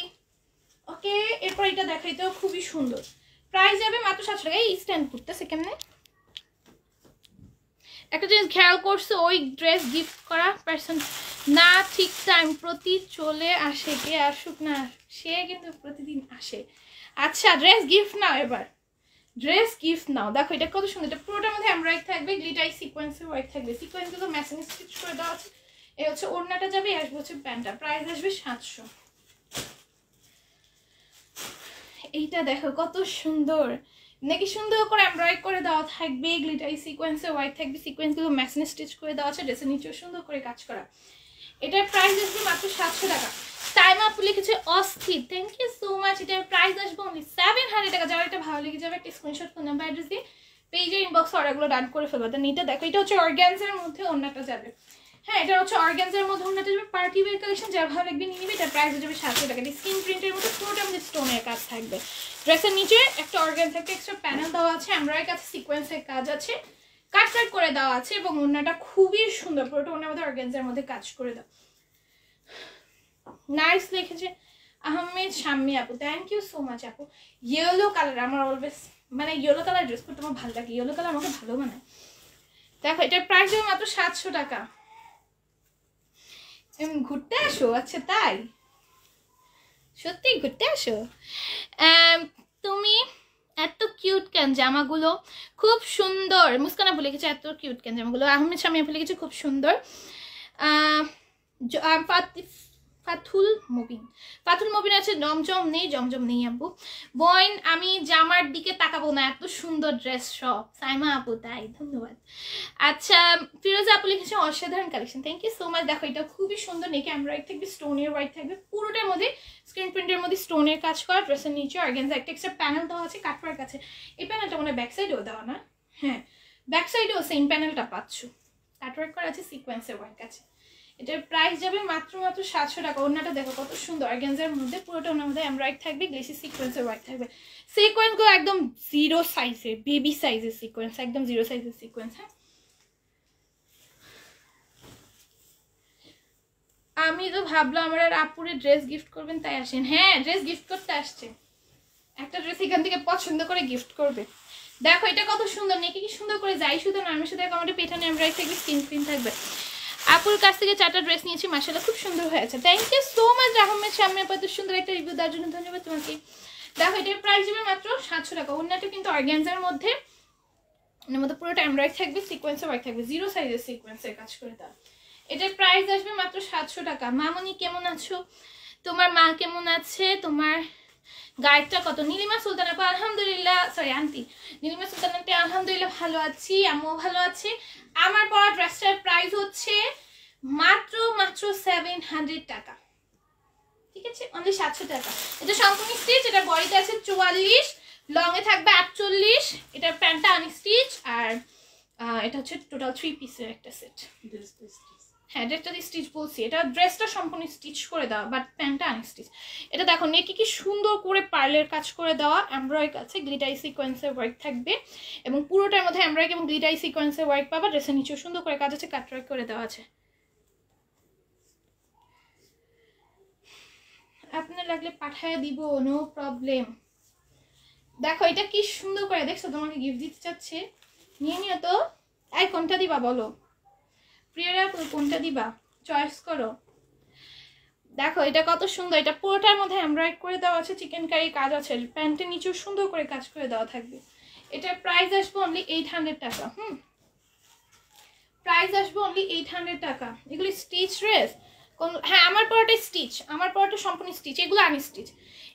ওকে, এরপর এটা দেখাই, তো খুবই সুন্দর, প্রাইস যাবে মাত্র 700 টাকা। এই স্ট্যান্ড করতেছে কেমনে? একটা জিনিস খেয়াল করছো, ওই ড্রেস গিফট করা পার্সন না ঠিক টাইম প্রতি চলে আসে, কে আসুক না সে কিন্তু প্রতিদিন আসে। আচ্ছা ড্রেস গিফট নাও, এবার ড্রেস গিফট নাও। দেখো এটা কত সুন্দর, এটা পুরোটার মধ্যে এমব্রয়ডারি থাকবে, গ্লিটারি সিকোয়েন্সের ওয়ার্ক থাকবে, সিকোয়েন্সগুলো ম্যাচিং স্টিচ করে দেওয়া আছে। এই হচ্ছে ওড়নাটা যাবে, আসবে হচ্ছে প্যান্টটা, প্রাইস আসবে 700। এইটা দেখো কত সুন্দর, নাকি সুন্দর করে এমব্রয়ডারি করে দেওয়া থাকবে, গ্লিটারি সিকোয়েন্সের ওয়ার্ক থাকবে, সিকোয়েন্সগুলো ম্যাচিং স্টিচ করে দেওয়া আছে, ড্রেসের নিচেও সুন্দর করে কাজ করা। এটার প্রাইস আসবে মাত্র 700 টাকা। টাইম আপ লিখেছে অস্থির, থ্যাংক ইউ সো মাচ। এটার প্রাইস আসবে অনলি 700 টাকা। যারা এটা ভালো লেগে যাবে একটা স্ক্রিনশট, ফোন নাম্বার, অ্যাড্রেস দিয়ে পেজের ইনবক্সে অর্ডারগুলো ডান করে ফেলবো। তো নিতে দেখো এটা হচ্ছে অর্গানজার মধ্যে ওড়নাটা যাবে। হ্যাঁ, এটা হচ্ছে অর্গানজার মধ্যে ওড়নাটা যাবে, পার্টি ওয়্যার কালেকশন, যার ভালো লাগবে নিয়ে নিবে। এটার প্রাইস যাবে 700 টাকা। এটা স্ক্রিন প্রিন্টের মধ্যে পুরোটা আমাদের স্টোনের কাজ থাকবে, ড্রেসের নিচে একটা অর্গানজা একটা এক্সট্রা প্যানেল দেওয়া আছে, এমব্রয়ডারি কাছে সিকোয়েন্সের কাজ আছে, কাট করে দেওয়া আছে, এবং ওড়নাটা খুবই সুন্দর, পুরোটা ওড়নার মধ্যে অর্গানজার মধ্যে কাজ করে দাও। নাইস লিখেছে আহমেদ শাম্মী আপু, থ্যাংক ইউ সো মাচ আপু। ইয়েলো কালার আমার অলওয়েজ, মানে ইয়েলো কালার ড্রেস করতে আমার ভালো লাগে, ইয়েলো কালার আমাকে ভালো মানায়। দেখো এটার প্রাইস হবে মাত্র 700 টাকা। ঘুরতে আসো? আচ্ছা তাই, সত্যি ঘুরতে আসো? তুমি এত কিউট কেন জামাগুলো, খুব সুন্দর। মুস্কান আপু লিখেছে এত কিউট কেন জামাগুলো। আহমেদ শামী আপু লিখেছে খুব সুন্দর। ফাথুল মুবিন আছে, জমজম নেই, জমজম নেই আপু। বোন আমি জামার দিকে তাকাবো না, এত সুন্দর ড্রেস সব। সাইমা আপু তাই, ধন্যবাদ। আচ্ছা ফিরোজা আপু লিখেছে অসাধারণ collection, thank you so much. দেখো এটা খুবই সুন্দর, নেকে এমব্রয়ডারি থাকবে, স্টোনের ওয়ার্ক থাকবে, পুরোটার মধ্যে স্ক্রিন প্রিন্টের মধ্যে স্টোনের কাজ করা, ড্রেসের নিচে অর্গানজা একটা এক্সট্রা প্যানেল দেওয়া আছে, কাটওয়ার্ক আছে। এই প্যানেলটা মনে হয় ব্যাক সাইডেও দেওয়া না? হ্যাঁ, ব্যাক সাইডেও সেম প্যানেলটা পাচ্ছ, কাটওয়ার্ক করা আছে, সিকোয়েন্সের ওয়ার্ক আছে। এটার প্রাইস যাবে মাত্র 700 টাকা। ওড়নাটা দেখো কত সুন্দর, অর্গানজার মধ্যে পুরোটা ওনার মধ্যে এমব্রয়ডারি থাকবে, গ্লেসি সিকোয়েন্সের ওয়ার্ক থাকবে। সিকোয়েন্সগুলো একদম 0 সাইজের, বেবি সাইজের সিকোয়েন্স, একদম 0 সাইজের সিকোয়েন্স। হ্যাঁ, আমি তো ভাবলাম আমার আর আপুরে ড্রেস গিফট করবেন তাই আসেন। হ্যাঁ, ড্রেস গিফট করতে আসছে, একটা ড্রেস এখান থেকে পছন্দ করে গিফট করবে। দেখো এটা কত সুন্দর, নেকি কি সুন্দর করে যাই শুধু না, আমি শুধু আমাদের পেছনে এমব্রয়ডারি থাকবে, স্ক্রিন প্রিন্ট থাকবে। আপুর কাছ থেকে 4টা ড্রেস নিয়েছি, মাশাআল্লাহ খুব সুন্দর হয়েছে। Thank you so much Ahmed Shammi আপু, এত সুন্দর একটা রিভিউ দেওয়ার জন্য ধন্যবাদ তোমাকে। দেখো এটার প্রাইস যাবে মাত্র 700 টাকা। ওড়নাটা কিন্তু অর্গানজার মধ্যে এর মধ্যে পুরোটা এমব্রয়ডারি থাকবে, সিকোয়েন্সের ওয়ার্ক থাকবে, 0 সাইজের সিকোয়েন্সের কাজ করে দাও। এটার প্রাইস আসবে মাত্র 700 টাকা। মামনি কেমন আছো? তোমার মা কেমন আছে? তোমার গাইডটা কত? নীলিমা সুলতান আপা আলহামদুলিল্লাহ, sorry aunty Nilima Sultan aunty আলহামদুলিল্লাহ ভালো আছি, আমিও ভালো আছি। আমার পরা ড্রেসটার প্রাইস হচ্ছে মাত্র 700 টাকা, ঠিক আছে, অনলি 700 টাকা। এটা সম্পূর্ণ স্টিচ, এটা বডিতে আছে 44, লং এ থাকবে 48, এটার প্যান্টটা আনস্টিচ, আর এটা হচ্ছে টোটাল 3 পিসের একটা সেট। হ্যাঁ ড্রেসটা স্টিচ বলছি, এটা ড্রেসটা সম্পূর্ণ স্টিচ করে দেওয়া, বাট প্যান্টটা আনস্টিচ। এটা দেখো নেকে কি সুন্দর করে পার্লের কাজ করে দেওয়া, এমব্রয়ডারি আছে, গ্লিটারি সিকোয়েন্সের ওয়ার্ক থাকবে এবং পুরোটার মধ্যে এমব্রয়ডারি এবং গ্লিটারি সিকোয়েন্সের ওয়ার্ক পাবা। ড্রেসের নিচেও সুন্দর করে কাজ আছে, কাটওয়ার্ক করে দেওয়া আছে। আপনার লাগলে পাঠায় দিব, নো প্রবলেম। দেখো এটা কি সুন্দর করে, দেখছো তোমাকে গিফট দিতে চাচ্ছে, নিয়ে নিও তো। এই কোনটা দিবা বলো প্রিয়রা, কোনটা দিবা চয়েস করো। দেখো এটা কত সুন্দর, এটা পুরোটার মধ্যে এমব্রয়ডারি করে দেওয়া আছে, চিকেন কারি কাজ আছে, প্যান্টের নিচেও সুন্দর করে কাজ করে দেওয়া থাকবে। এটার প্রাইস আসবে অনলি 800 টাকা। প্রাইস আসবে অনলি 800 টাকা। এগুলি স্টিচ ড্রেস কোন, হ্যাঁ আমার পরাটা স্টিচ, আমার পরাটা সম্পূর্ণ স্টিচ, এগুলো আনস্টিচ,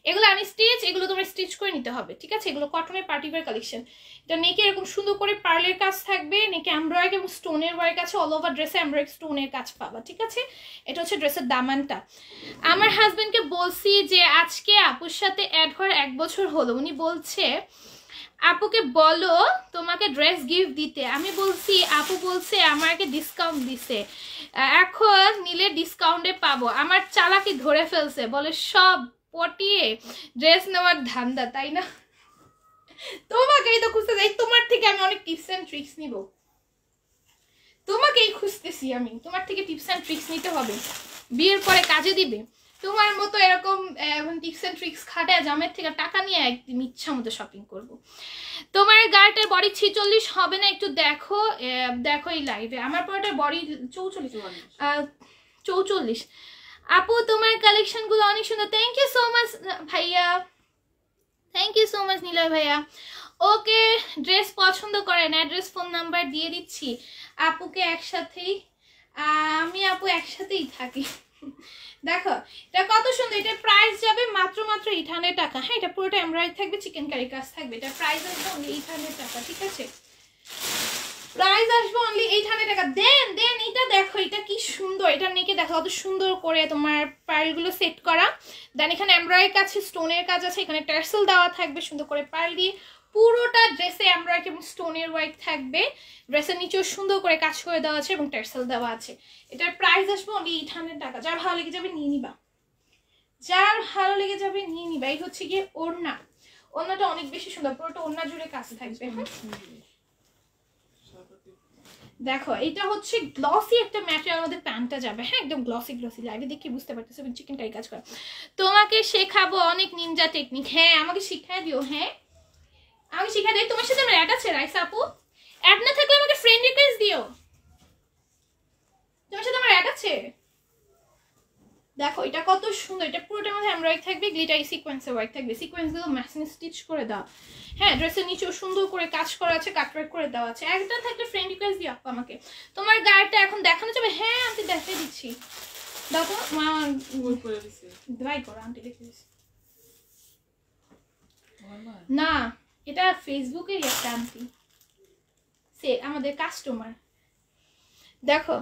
এগুলো আনস্টিচ, এগুলো তোমার স্টিচ করে নিতে হবে, ঠিক আছে। এগুলো কটনের পার্টিওয়্যার কালেকশন। এটা নেকে এরকম সুন্দর করে পার্লের কাজ থাকবে, নেকে এমব্রয়ডারি এবং স্টোনের ওয়ার্ক আছে, অল ওভার ড্রেসে এমব্রয়ডারি স্টোনের কাজ পাবা, ঠিক আছে। এটা হচ্ছে ড্রেসের দামানটা। আমার হাজবেন্ডকে বলছি যে আজকে আপুর সাথে অ্যাড হওয়ার 1 বছর হলো, উনি বলছে আপুকে বলো তোমাকে ড্রেস গিফট দিতে। আমি বলছি, আপু বলছে আমাকে ডিসকাউন্ট দিছে, এখন নিলে ডিসকাউন্টে পাবো। আমার চালাকি ধরে ফেলছে, বলে সব পটিয়ে ড্রেস নেওয়ার ধান্দা, তাই না? তোমাকেই তো খুঁজতে যাই, তোমার থেকে আমি অনেক টিপস অ্যান্ড ট্রিক্স নিব, তোমাকেই খুঁজতেছি আমি, তোমার থেকে টিপস অ্যান্ড ট্রিক্স নিতে হবে, বিয়ের পরে কাজে দিবে। তোমার মতো এরকম টিপস অ্যান্ড ট্রিক্স খাটায় জামের থেকে টাকা নিয়ে একদম ইচ্ছা মতো শপিং করব। তোমার গাড়িটার বডি 46 হবে না, একটু দেখো, দেখো এই লাইভে। আমার পরটার বডি 44। আপু তোমার কালেকশনগুলো অনেক সুন্দর, থ্যাংক ইউ সো মাচ ভাইয়া, thank you so much Niloy ভাইয়া। ওকে ড্রেস পছন্দ করেন, অ্যাড্রেস ফোন নাম্বার দিয়ে দিচ্ছি আপুকে একসাথেই, আমি আপু একসাথেই থাকি। দেখো এটা কত সুন্দর, এটা প্রাইস যাবে মাত্র 800 টাকা। হ্যাঁ এটা পুরোটা এমব্রয়ডারি থাকবে, চিকেন কারি কাজ থাকবে, এটা প্রাইস আসবে অনলি 800 টাকা, ঠিক আছে। প্রাইস আসবে অনলি 800 টাকা। দেন এটা দেখো, এটা কি সুন্দর, এটা নেকে দেখো কত সুন্দর করে তোমার পার্লগুলো সেট করা। দেন এখানে এমব্রয়ডারি কাজ, স্টোনের কাজ আছে, এখানে টার্সেল দেওয়া থাকবে সুন্দর করে পার্ল দিয়ে। পুরোটা ড্রেসে এমব্রয়ডারি এবং স্টোনের ওয়ার্ক থাকবে, ড্রেসের নিচেও সুন্দর করে কাজ করে দেওয়া আছে এবং টার্সেল দেওয়া আছে। এটার প্রাইস আসবে অনলি 800 টাকা। যার ভালো লেগে যাবে নিয়ে নিবা, যার ভালো লেগে যাবে নিয়ে নিবা। এই হচ্ছে গিয়ে ওড়না, ওড়নাটা অনেক বেশি সুন্দর, পুরোটা ওড়না জুড়ে কাজ থাকবে। দেখো এটা হচ্ছে গ্লসি একটা ম্যাটেরিয়াল মধ্যে প্যান্টটা যাবে, হ্যাঁ একদম গ্লসি লাইভে দেখে বুঝতে পারতেছো চিকেন কারি কাজ করা। তোমাকে শেখাবো অনেক নিনজা টেকনিক, হ্যাঁ আমাকে শিখাই দিও, হ্যাঁ আমি শিখাই দিই। তোমার সাথে আমার অ্যাড আছে রাইসা আপু, অ্যাড না থাকলে আমাকে ফ্রেন্ড রিকোয়েস্ট দিও, তোমার সাথে আমার অ্যাড আছে। দেখো এটা কত সুন্দর, এটা পুরোটার মধ্যে এমব্রয়ডারি থাকবে, গ্লিটারি সিকোয়েন্সের ওয়ার্ক থাকবে, সিকোয়েন্সগুলো মেশিন স্টিচ করে দাও। হ্যাঁ ড্রেসের নিচেও সুন্দর করে কাজ করা আছে, কাটওয়ার্ক করে দেওয়া আছে। একটা থাকলে ফ্রেন্ড রিকোয়েস্ট দিও আপু আমাকে। তোমার গাড়িটা এখন দেখানো যাবে? হ্যাঁ আন্টি দেখাই দিচ্ছি, দেখো ভাই করো আন্টি দেখে দিচ্ছি। না এটা ফেসবুকের একটা আন্টি, সে আমাদের কাস্টমার। দেখো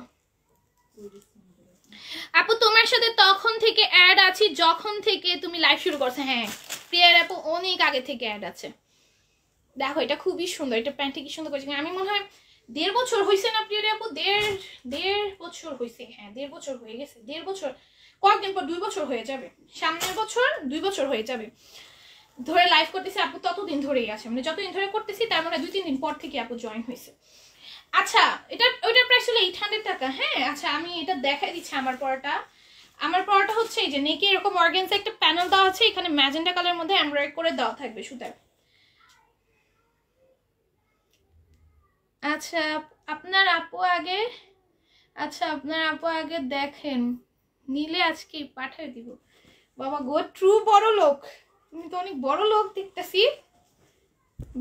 আপু তোমার সাথে তখন থেকে অ্যাড আছি যখন থেকে তুমি লাইভ শুরু করছো। হ্যাঁ প্রিয়ার আপু অনেক আগে থেকে অ্যাড আছে। দেখো এটা খুবই সুন্দর, এটা প্যান্টে কি সুন্দর করেছে। আমি মনে হয় 1.5 বছর হয়েছে না প্রিয়ার আপু, 1.5 বছর হয়েছে। হ্যাঁ 1.5 বছর হয়ে গেছে, 1.5 বছর কয়েকদিন পর 2 বছর হয়ে যাবে, সামনের বছর 2 বছর হয়ে যাবে ধরে লাইভ করতেছি। আপু ততদিন ধরেই আছে, মানে যতদিন ধরে করতেছি তার মানে 2-3 দিন পর থেকে আপু জয়েন হয়েছে। আচ্ছা ওইটার প্রাইস হলো 800 টাকা। হ্যাঁ আচ্ছা আমি এটা দেখাই দিচ্ছি। আমার পরাটা হচ্ছে এই যে নেকে এরকম অর্গানজা একটা প্যানেল দেওয়া আছে, এখানে ম্যাজেন্টা কালারের মধ্যে এমব্রয়ডারি করে দেওয়া থাকবে সুতার। আচ্ছা আপনার আপু আগে দেখেন, নিলে আজকে পাঠিয়ে দিব। বাবা গো ট্রু বড় লোক, তুমি তো অনেক বড় লোক দেখতেছি,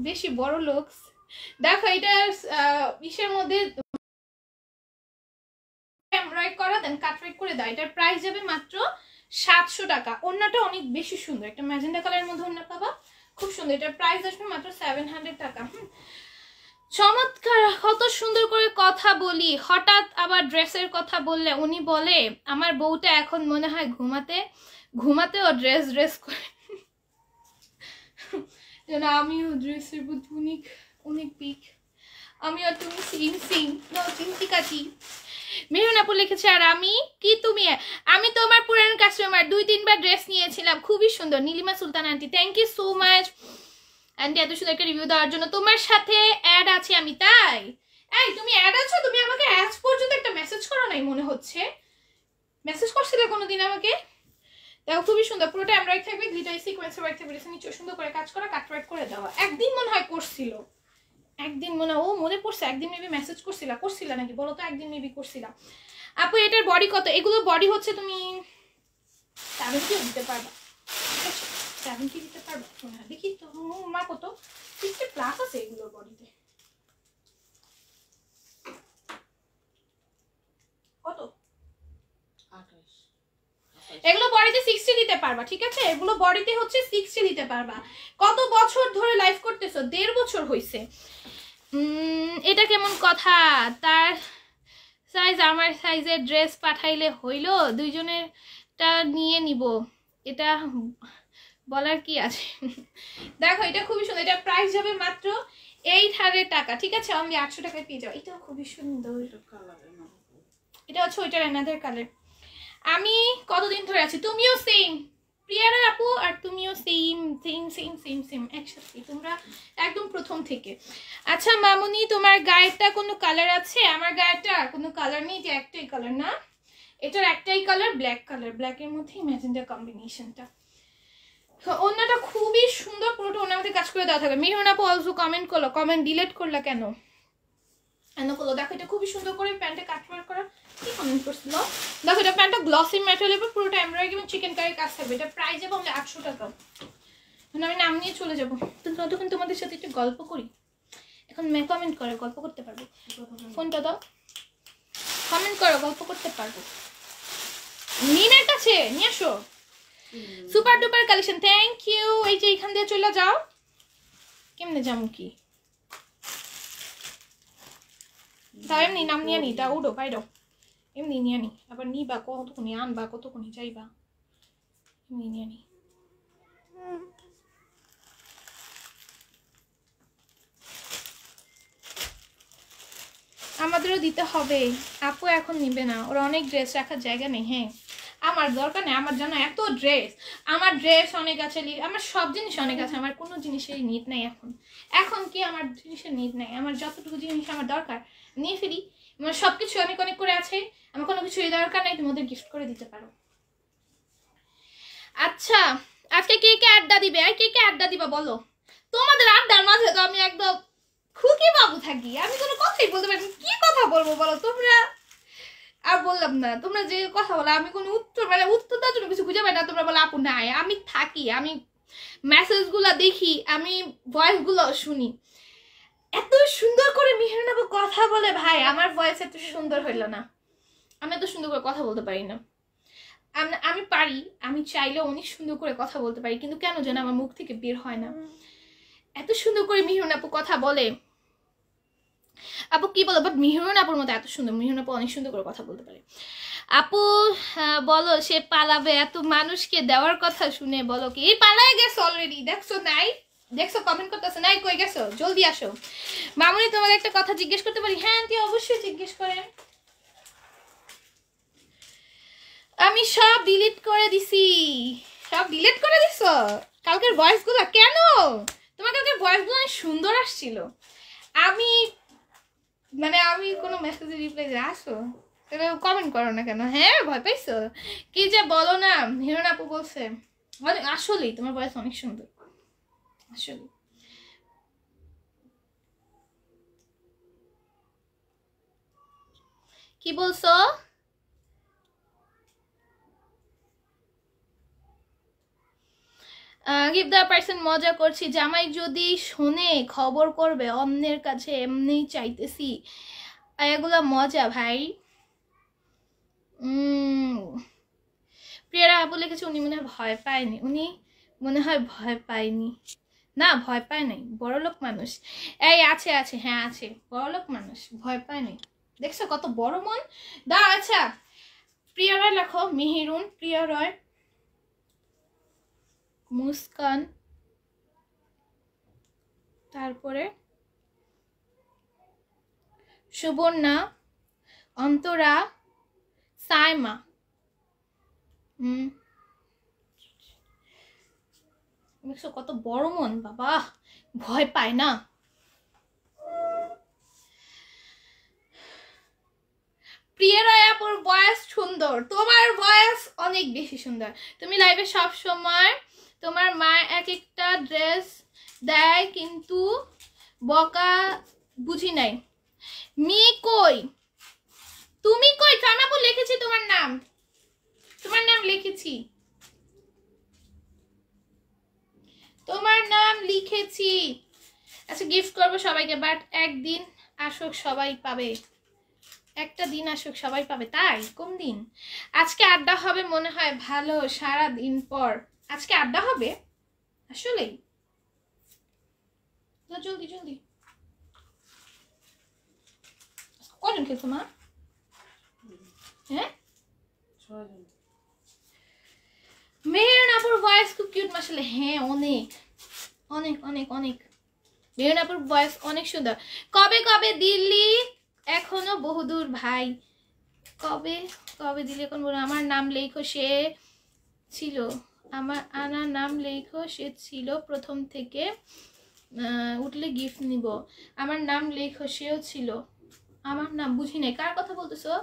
বেশি বড় লোক। দেখো এটা ইসের মধ্যে এমব্রয়ডারি করা দেন কাটওয়ার্ক করে দাও। এটার প্রাইস যাবে মাত্র 700 টাকা। ওন্নাটা অনেক বেশি সুন্দর, একটা ম্যাজেন্ডা কালারের মধ্যে ওন্না পাবা, খুব সুন্দর। এটার প্রাইস আসবে মাত্র 700 টাকা। চমৎকার, কত সুন্দর করে কথা বলি, হঠাৎ আবার ড্রেসের কথা বললে উনি বলে আমার বউটা এখন মনে হয় ঘুমাতেও ড্রেস করে। যেন আমিও ড্রেসের প্রতি অনেক অনেক পিক, আমিও তুমি সিম চিন্তিকাটি। মেহরুন আপু লিখেছে আর আমি কি তুমি, আমি তোমার পুরান কাস্টমার, 2-3 বার ড্রেস নিয়েছিলাম, খুবই সুন্দর। Nilima Sultan aunty, thank you so much aunty এত সুন্দর একটা রিভিউ দেওয়ার জন্য। তোমার সাথে অ্যাড আছি আমি, তাই? এই তুমি অ্যাড আছো? তুমি আমাকে আজ পর্যন্ত একটা মেসেজ করো নাই মনে হচ্ছে। মেসেজ করছিলে কোনোদিন আমাকে? দেখো খুবই সুন্দর, পুরোটা এমব্রয়ডারি থাকবে, গ্লিটার সিকোয়েন্সের ওয়ার্ক থাকবে, নিচে সুন্দর করে কাজ করা, কাটওয়ার্ক করে দেওয়া। একদিন মনে হয় করছিল, একদিন মনে পড়ছে, একদিন মেবি মেসেজ করছিলা নাকি বলো তো? একদিন মেবি করছিলা। আপু এটার বডি কত? এগুলো বডি হচ্ছে তুমি 70 দিতে পারবা, ঠিক আছে? 70 দিতে পারবা মনে হয়, দেখি তো মা কত 60 প্লাস আছে এগুলোর বডিতে। কত? 28 এগুলো বডিতে 60 দিতে পারবা, ঠিক আছে? এগুলো বডিতে হচ্ছে 60 দিতে পারবা। কত বছর ধরে লাইভ করতেছো? 1.5 বছর হইছে। এটা কেমন কথা? তার সাইজ আমার সাইজের ড্রেস পাঠাইলে হইলো, দুইজনেরটা নিয়ে নিব, এটা বলার কি আছে? দেখো এটা খুবই সুন্দর, এটা প্রাইস যাবে মাত্র 800 টাকা, ঠিক আছে? অনলি 800 টাকায় পেয়ে যাও। এটাও খুবই সুন্দর, এটা হচ্ছে ওইটার অ্যানাদার কালার। আমি কতদিন ধরে আছি, তুমিও সেম প্রিয়ারা আপু, আর তুমিও সেম একসাথে, তোমরা একদম প্রথম থেকে। আচ্ছা মামুনি, তোমার গায়েরটা কোনো কালার আছে? আমার গায়েরটা কোনো কালার নেই, যে একটাই কালার না, এটার একটাই কালার, ব্ল্যাক কালার, ব্ল্যাকের মধ্যে ম্যাজেন্ডা কম্বিনেশনটা। ওনাটা খুবই সুন্দর, পুরোটা ওনার মধ্যে কাজ করে দেওয়া থাকবে। মেহরুন আপু অলসো কমেন্ট করলো, কমেন্ট ডিলিট করলা কেন? করলো দেখো এটা খুবই সুন্দর করে প্যান্টে কাটওয়ার্ক করা। কি কমেন্ট করছিল? দেখো এটা প্যান্টটা গ্লসি ম্যাটেরিয়ালের উপর, পুরোটা এমব্রয়ডারি এবং চিকেন কারি কাজ থাকবে। এটা প্রাইস যাবে আমাদের 800 টাকা। এখন আমি নাম নিয়ে চলে যাবো, ততক্ষণ তোমাদের সাথে একটু গল্প করি। এখন কমেন্ট করো, গল্প করতে পারবো। ফোনটা দাও, কমেন্ট করো, গল্প করতে পারবো। মিনের কাছে নিয়ে আসো। Super duper collection, thank you. এই যে এখান দিয়ে চলে যাও, কেমনে যাবো কি? তাও এমনি নাম নিয়ে নি, তা উঠো বাইরো, এমনি নিয়ে নি, আবার নিবা কতক্ষণি, আনবা কতক্ষণি, যাইবা, এমনি নিয়ে নি। আমাদেরও দিতে হবে। আপু এখন নিবে না, ওরা অনেক ড্রেস রাখার জায়গা নেই। হ্যাঁ আমার দরকার নেই, আমার জন্য এত ড্রেস, আমার ড্রেস অনেক আছে, আমার সব জিনিস অনেক আছে, আমার কোনো জিনিসের নিড নাই এখন কি আমার জিনিসের নিড নাই। আমার যতটুকু জিনিস আমার দরকার নিয়ে ফেলি, আমার সবকিছু অনেক অনেক করে আছে, আমার কোনো কিছুই দরকার নাই, তুমি ওদের গিফট করে দিতে পারো। আচ্ছা আজকে কে কে আড্ডা দিবে? আর কে কে আড্ডা দিবা বলো? তোমাদের আড্ডার মাঝে তো আমি একদম খুকি বাবু থাকি, আমি কোনো কথাই বলতে পারি, কি কথা বলবো বলো তোমরা? আর বললাম না, তোমরা যে কথা বলো আমি কোনো উত্তর দেওয়ার জন্য কিছু খুঁজে পাই না। তোমরা বলো আপু নাই, আমি থাকি, আমি মেসেজ গুলা দেখি, আমি ভয়েস গুলো শুনি, এত সুন্দর করে মেহরুন আপু কথা বলে। ভাই আমার ভয়েস এত সুন্দর হইলো না, আমি এত সুন্দর করে কথা বলতে পারি না। আমি পারি, আমি চাইলে অনেক সুন্দর করে কথা বলতে পারি, কিন্তু কেন যেন আমার মুখ থেকে বের হয় না। এত সুন্দর করে মেহরুন আপু কথা বলে। আপু কি বলো, বাট মেহরুন আপুর মতো এত সুন্দর, মেহরুন আপু অনেক সুন্দর করে কথা বলতে পারে। আপু বলো সে পালাবে, এত মানুষকে দেওয়ার কথা শুনে বলো কি এই পালায় গেছো অলরেডি? দেখছো নাই? দেখছো কমেন্ট করতেছে নাই? কই গেছো? জলদি আসো। মামুনি তোমাকে একটা কথা জিজ্ঞেস করতে পারি? হ্যাঁ আন্টি অবশ্যই জিজ্ঞেস করেন। আমি সব ডিলিট করে দিছি। সব ডিলিট করে দিছো? কালকের ভয়েসগুলো কেন? তোমার কালকের ভয়েসগুলো অনেক সুন্দর আসছিল। আমি কোনো মেসেজে রিপ্লাই দিয়ে আসো, তাহলে কমেন্ট করো না কেন? হ্যাঁ ভয় পাইছো? কি যে বলো না। হিরোন আপু বলছে আসলেই তোমার ভয়েস অনেক সুন্দর, আসলে। কি বলছো? গিভ দ্য পার্সন মজা করছি, জামাই যদি শোনে খবর করবে, অন্যের কাছে এমনিই চাইতেছি। এগুলা মজা ভাই। প্রিয়ারা আপু লিখেছে উনি মনে হয় ভয় পায়নি, উনি মনে হয় ভয় পায়নি। না ভয় পায় নাই, বড়লোক মানুষ। এই আছে আছে, হ্যাঁ আছে, বড়লোক মানুষ, ভয় পায় নাই। দেখছো কত বড় মন। দা আচ্ছা প্রিয়া রয় লেখো, মেহেরুন, প্রিয়া রয়, মুস্কান, তারপরে সুবর্ণা, অন্তরা, সাইমা। দেখছো কত বড় মন, বাবা ভয় পায় না। প্রিয়া রায় আপুর ভয়েস সুন্দর, তোমার ভয়েস অনেক বেশি সুন্দর। তুমি লাইভে সব সময় তোমার মা এক একটা ড্রেস দেয় কিন্তু বকা বুঝি নাই। মি কই, তুমি কই? কানাপু লিখেছি তোমার নাম, তোমার নাম লিখেছি, তোমার নাম লিখেছি। আচ্ছা গিফট করবো সবাইকে, বাট একদিন আসুক সবাই পাবে, একটা দিন আসুক সবাই পাবে। তাই কোন দিন? আজকে আড্ডা হবে মনে হয়, ভালো সারা দিন পর আজকে আড্ডা হবে আসলেই। জলদি জলদি। কজন খেলছো মা? হ্যাঁ মেহেরুন আপুর ভয়েস খুব কিউট মাশাআল্লাহ। হ্যাঁ অনেক অনেক অনেক অনেক, মেহেরুন আপুর ভয়েস অনেক সুন্দর। কবে কবে দিল্লি? এখনো বহুদূর ভাই। কবে কবে দিল্লি এখন বলো। আমার নাম লেখো, সে ছিল, আমার আনার নাম লেখো, সে ছিল প্রথম থেকে, উঠলে গিফট নিব। আমার নাম লেখো, সেও ছিল। আমার নাম বুঝি নাই, কার কথা বলতেছো?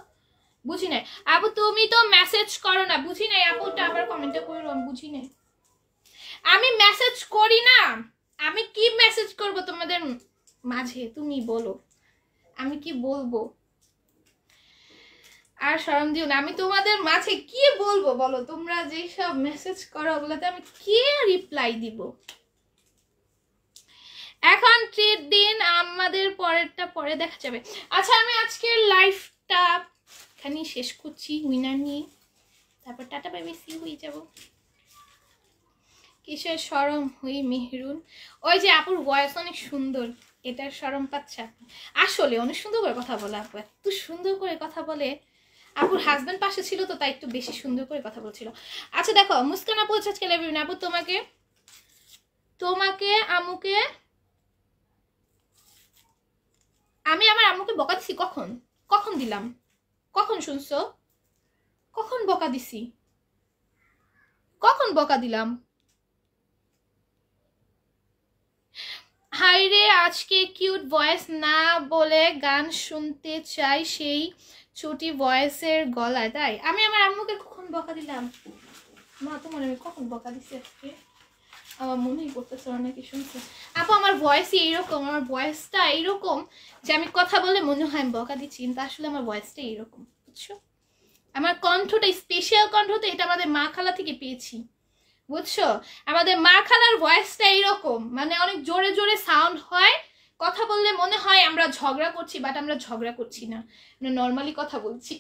বুঝি নাই আপু, তুমি তো মেসেজ করো না। বুঝি নাই আপুটা আবার কমেন্টে করো, বুঝি নাই। আমি মেসেজ করি না, আমি কি মেসেজ করব তোমাদের মাঝে? তুমি বলো আমি কি বলবো? আর শরম দিও না, আমি তোমাদের মাঝে কি বলবো বলো? তোমরা যে সব মেসেজ করো ওগুলোতে আমি কি রিপ্লাই দিব? এখন ট্রিট দিন, আমাদের পরেরটা পরে দেখা যাবে। আচ্ছা আমি আজকের লাইফটা এখানেই শেষ করছি উইনার নিয়ে, তারপর টাটা বাই বাই, সি হয়ে যাব। কিসের শরম হই মেহেরুন? ওই যে আপুর ভয়েস অনেক সুন্দর, এটার শরম পাচ্ছে। আসলে অনেক সুন্দর করে কথা বলে আপু, এত সুন্দর করে কথা বলে। আপুর হাজবেন্ড পাশে ছিল তো তাই একটু বেশি সুন্দর করে কথা বলছিল। আচ্ছা দেখো মুস্কান আপু আজকে লাইভ না আপু, তোমাকে তোমাকে আম্মুকে, আমি আমার আম্মুকে বকা দিছি কখন? কখন দিলাম? কখন শুনছো? কখন বকা দিছি? কখন বকা দিলাম? হাই রে আজকে কিউট ভয়েস না বলে গান শুনতে চাই সেই ছুটি ভয়েসের গলায়। তাই আমি আমার আম্মুকে কখন বকা দিলাম? মা তো মনে হয় কখন বকা দিছি আজকে, আমার মনেই করতেছে অনেকে শুনছে। আপু আমার ভয়েসই এইরকম, আমার ভয়েসটা এইরকম যে আমি কথা বলে মনে হয় আমি বকা দিচ্ছি, কিন্তু আসলে আমার ভয়েসটা এইরকম, বুঝছো? আমার কণ্ঠটা স্পেশাল কণ্ঠ তো, এটা আমাদের মা খালা থেকে পেয়েছি, বুঝছো? আমাদের মা খালার ভয়েসটা এইরকম, মানে অনেক জোরে জোরে সাউন্ড হয়, কথা বললে মনে হয় আমরা ঝগড়া করছি, বাট আমরা ঝগড়া করছি না, আমরা নর্মালি কথা বলছি।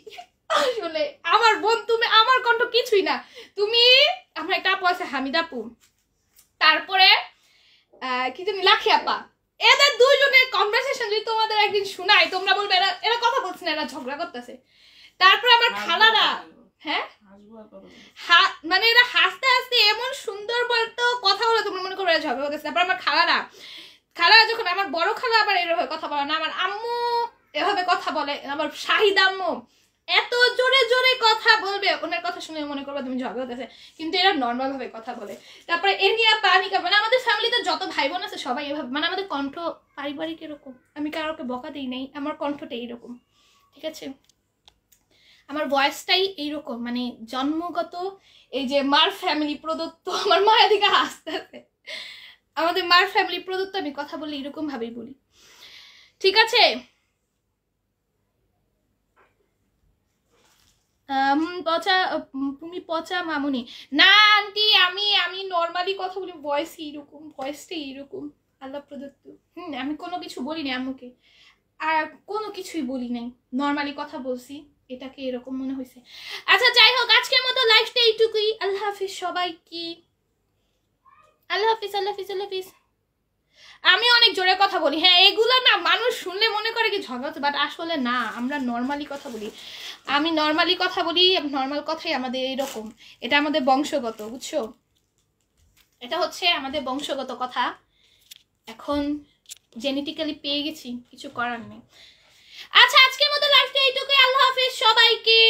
আসলে আমার বোন তুমি, আমার কণ্ঠ কিছুই না। তুমি আমার একটা আপু আছে হামিদা আপু, তারপরে কি জানি লাখি আপা, এদের দুইজনের কনভারসেশন যদি তোমাদের একদিন শোনাই তোমরা বলবে এরা এরা কথা বলছে না, এরা ঝগড়া করতেছে। তারপরে আমার খালারা, হ্যাঁ মানে এরা হাসতে হাসতে এমন সুন্দর বলতো কথা বলে তোমরা মনে করো এরা ঝগড়া করতেছে। তারপর আমার খালারা যখন, আমার বড় খালা আবার এভাবে কথা বলে না, আমার আম্মু এভাবে কথা বলে, আমার শাহিদ আম্মু এত জোরে জোরে কথা বলবে, ওনার কথা শুনে মনে করবে তুমি ঝগড়া করতেছে, কিন্তু এরা নর্মাল ভাবে কথা বলে। তারপরে এনিয়া পানিকা, মানে আমাদের ফ্যামিলিতে যত ভাই বোন আছে সবাই এভাবে, মানে আমাদের কণ্ঠ পারিবারিক এরকম, আমি কারোকে বকা দিই নাই, আমার কণ্ঠটা এইরকম, ঠিক আছে? আমার ভয়েসটাই এইরকম, মানে জন্মগত, এই যে মার ফ্যামিলি প্রদত্ত, আমার মা এদিকে হাসতে হাসতে, আমাদের মার ফ্যামিলি প্রদত্ত আমি কথা বলি এরকম ভাবেই বলি, ঠিক আছে? পচা, তুমি পচা মামুনি না আন্টি, আমি নর্মালি কথা বলি ভয়েসই এরকম, ভয়েসটাই এরকম আল্লাহ প্রদত্ত। আমি কোনো কিছু বলিনি আম্মুকে, আর কোনো কিছুই বলি নাই, নর্মালি কথা বলছি, এটাকে এরকম মনে হয়েছে। আচ্ছা যাই হোক, আজকের মতো লাইফটা এইটুকুই। আল্লাহ হাফিজ সবাইকে, আল্লাহ হাফিজ, আল্লাহ হাফিজ, আল্লাহ হাফিজ। আমি অনেক জোরে কথা বলি, হ্যাঁ এগুলো না মানুষ শুনলে মনে করে কি ঝগড়া হচ্ছে, বাট আসলে না, আমরা নর্মালি কথা বলি। আমি নর্মালি কথা বলি, নর্মাল কথাই আমাদের এরকম, এটা আমাদের বংশগত, বুঝছো? এটা হচ্ছে আমাদের বংশগত কথা, এখন জেনেটিক্যালি পেয়ে গেছি, কিছু করার নেই। আচ্ছা আজকের মতো লাইফটা এইটুকুই, আল্লাহ হাফিজ সবাইকে।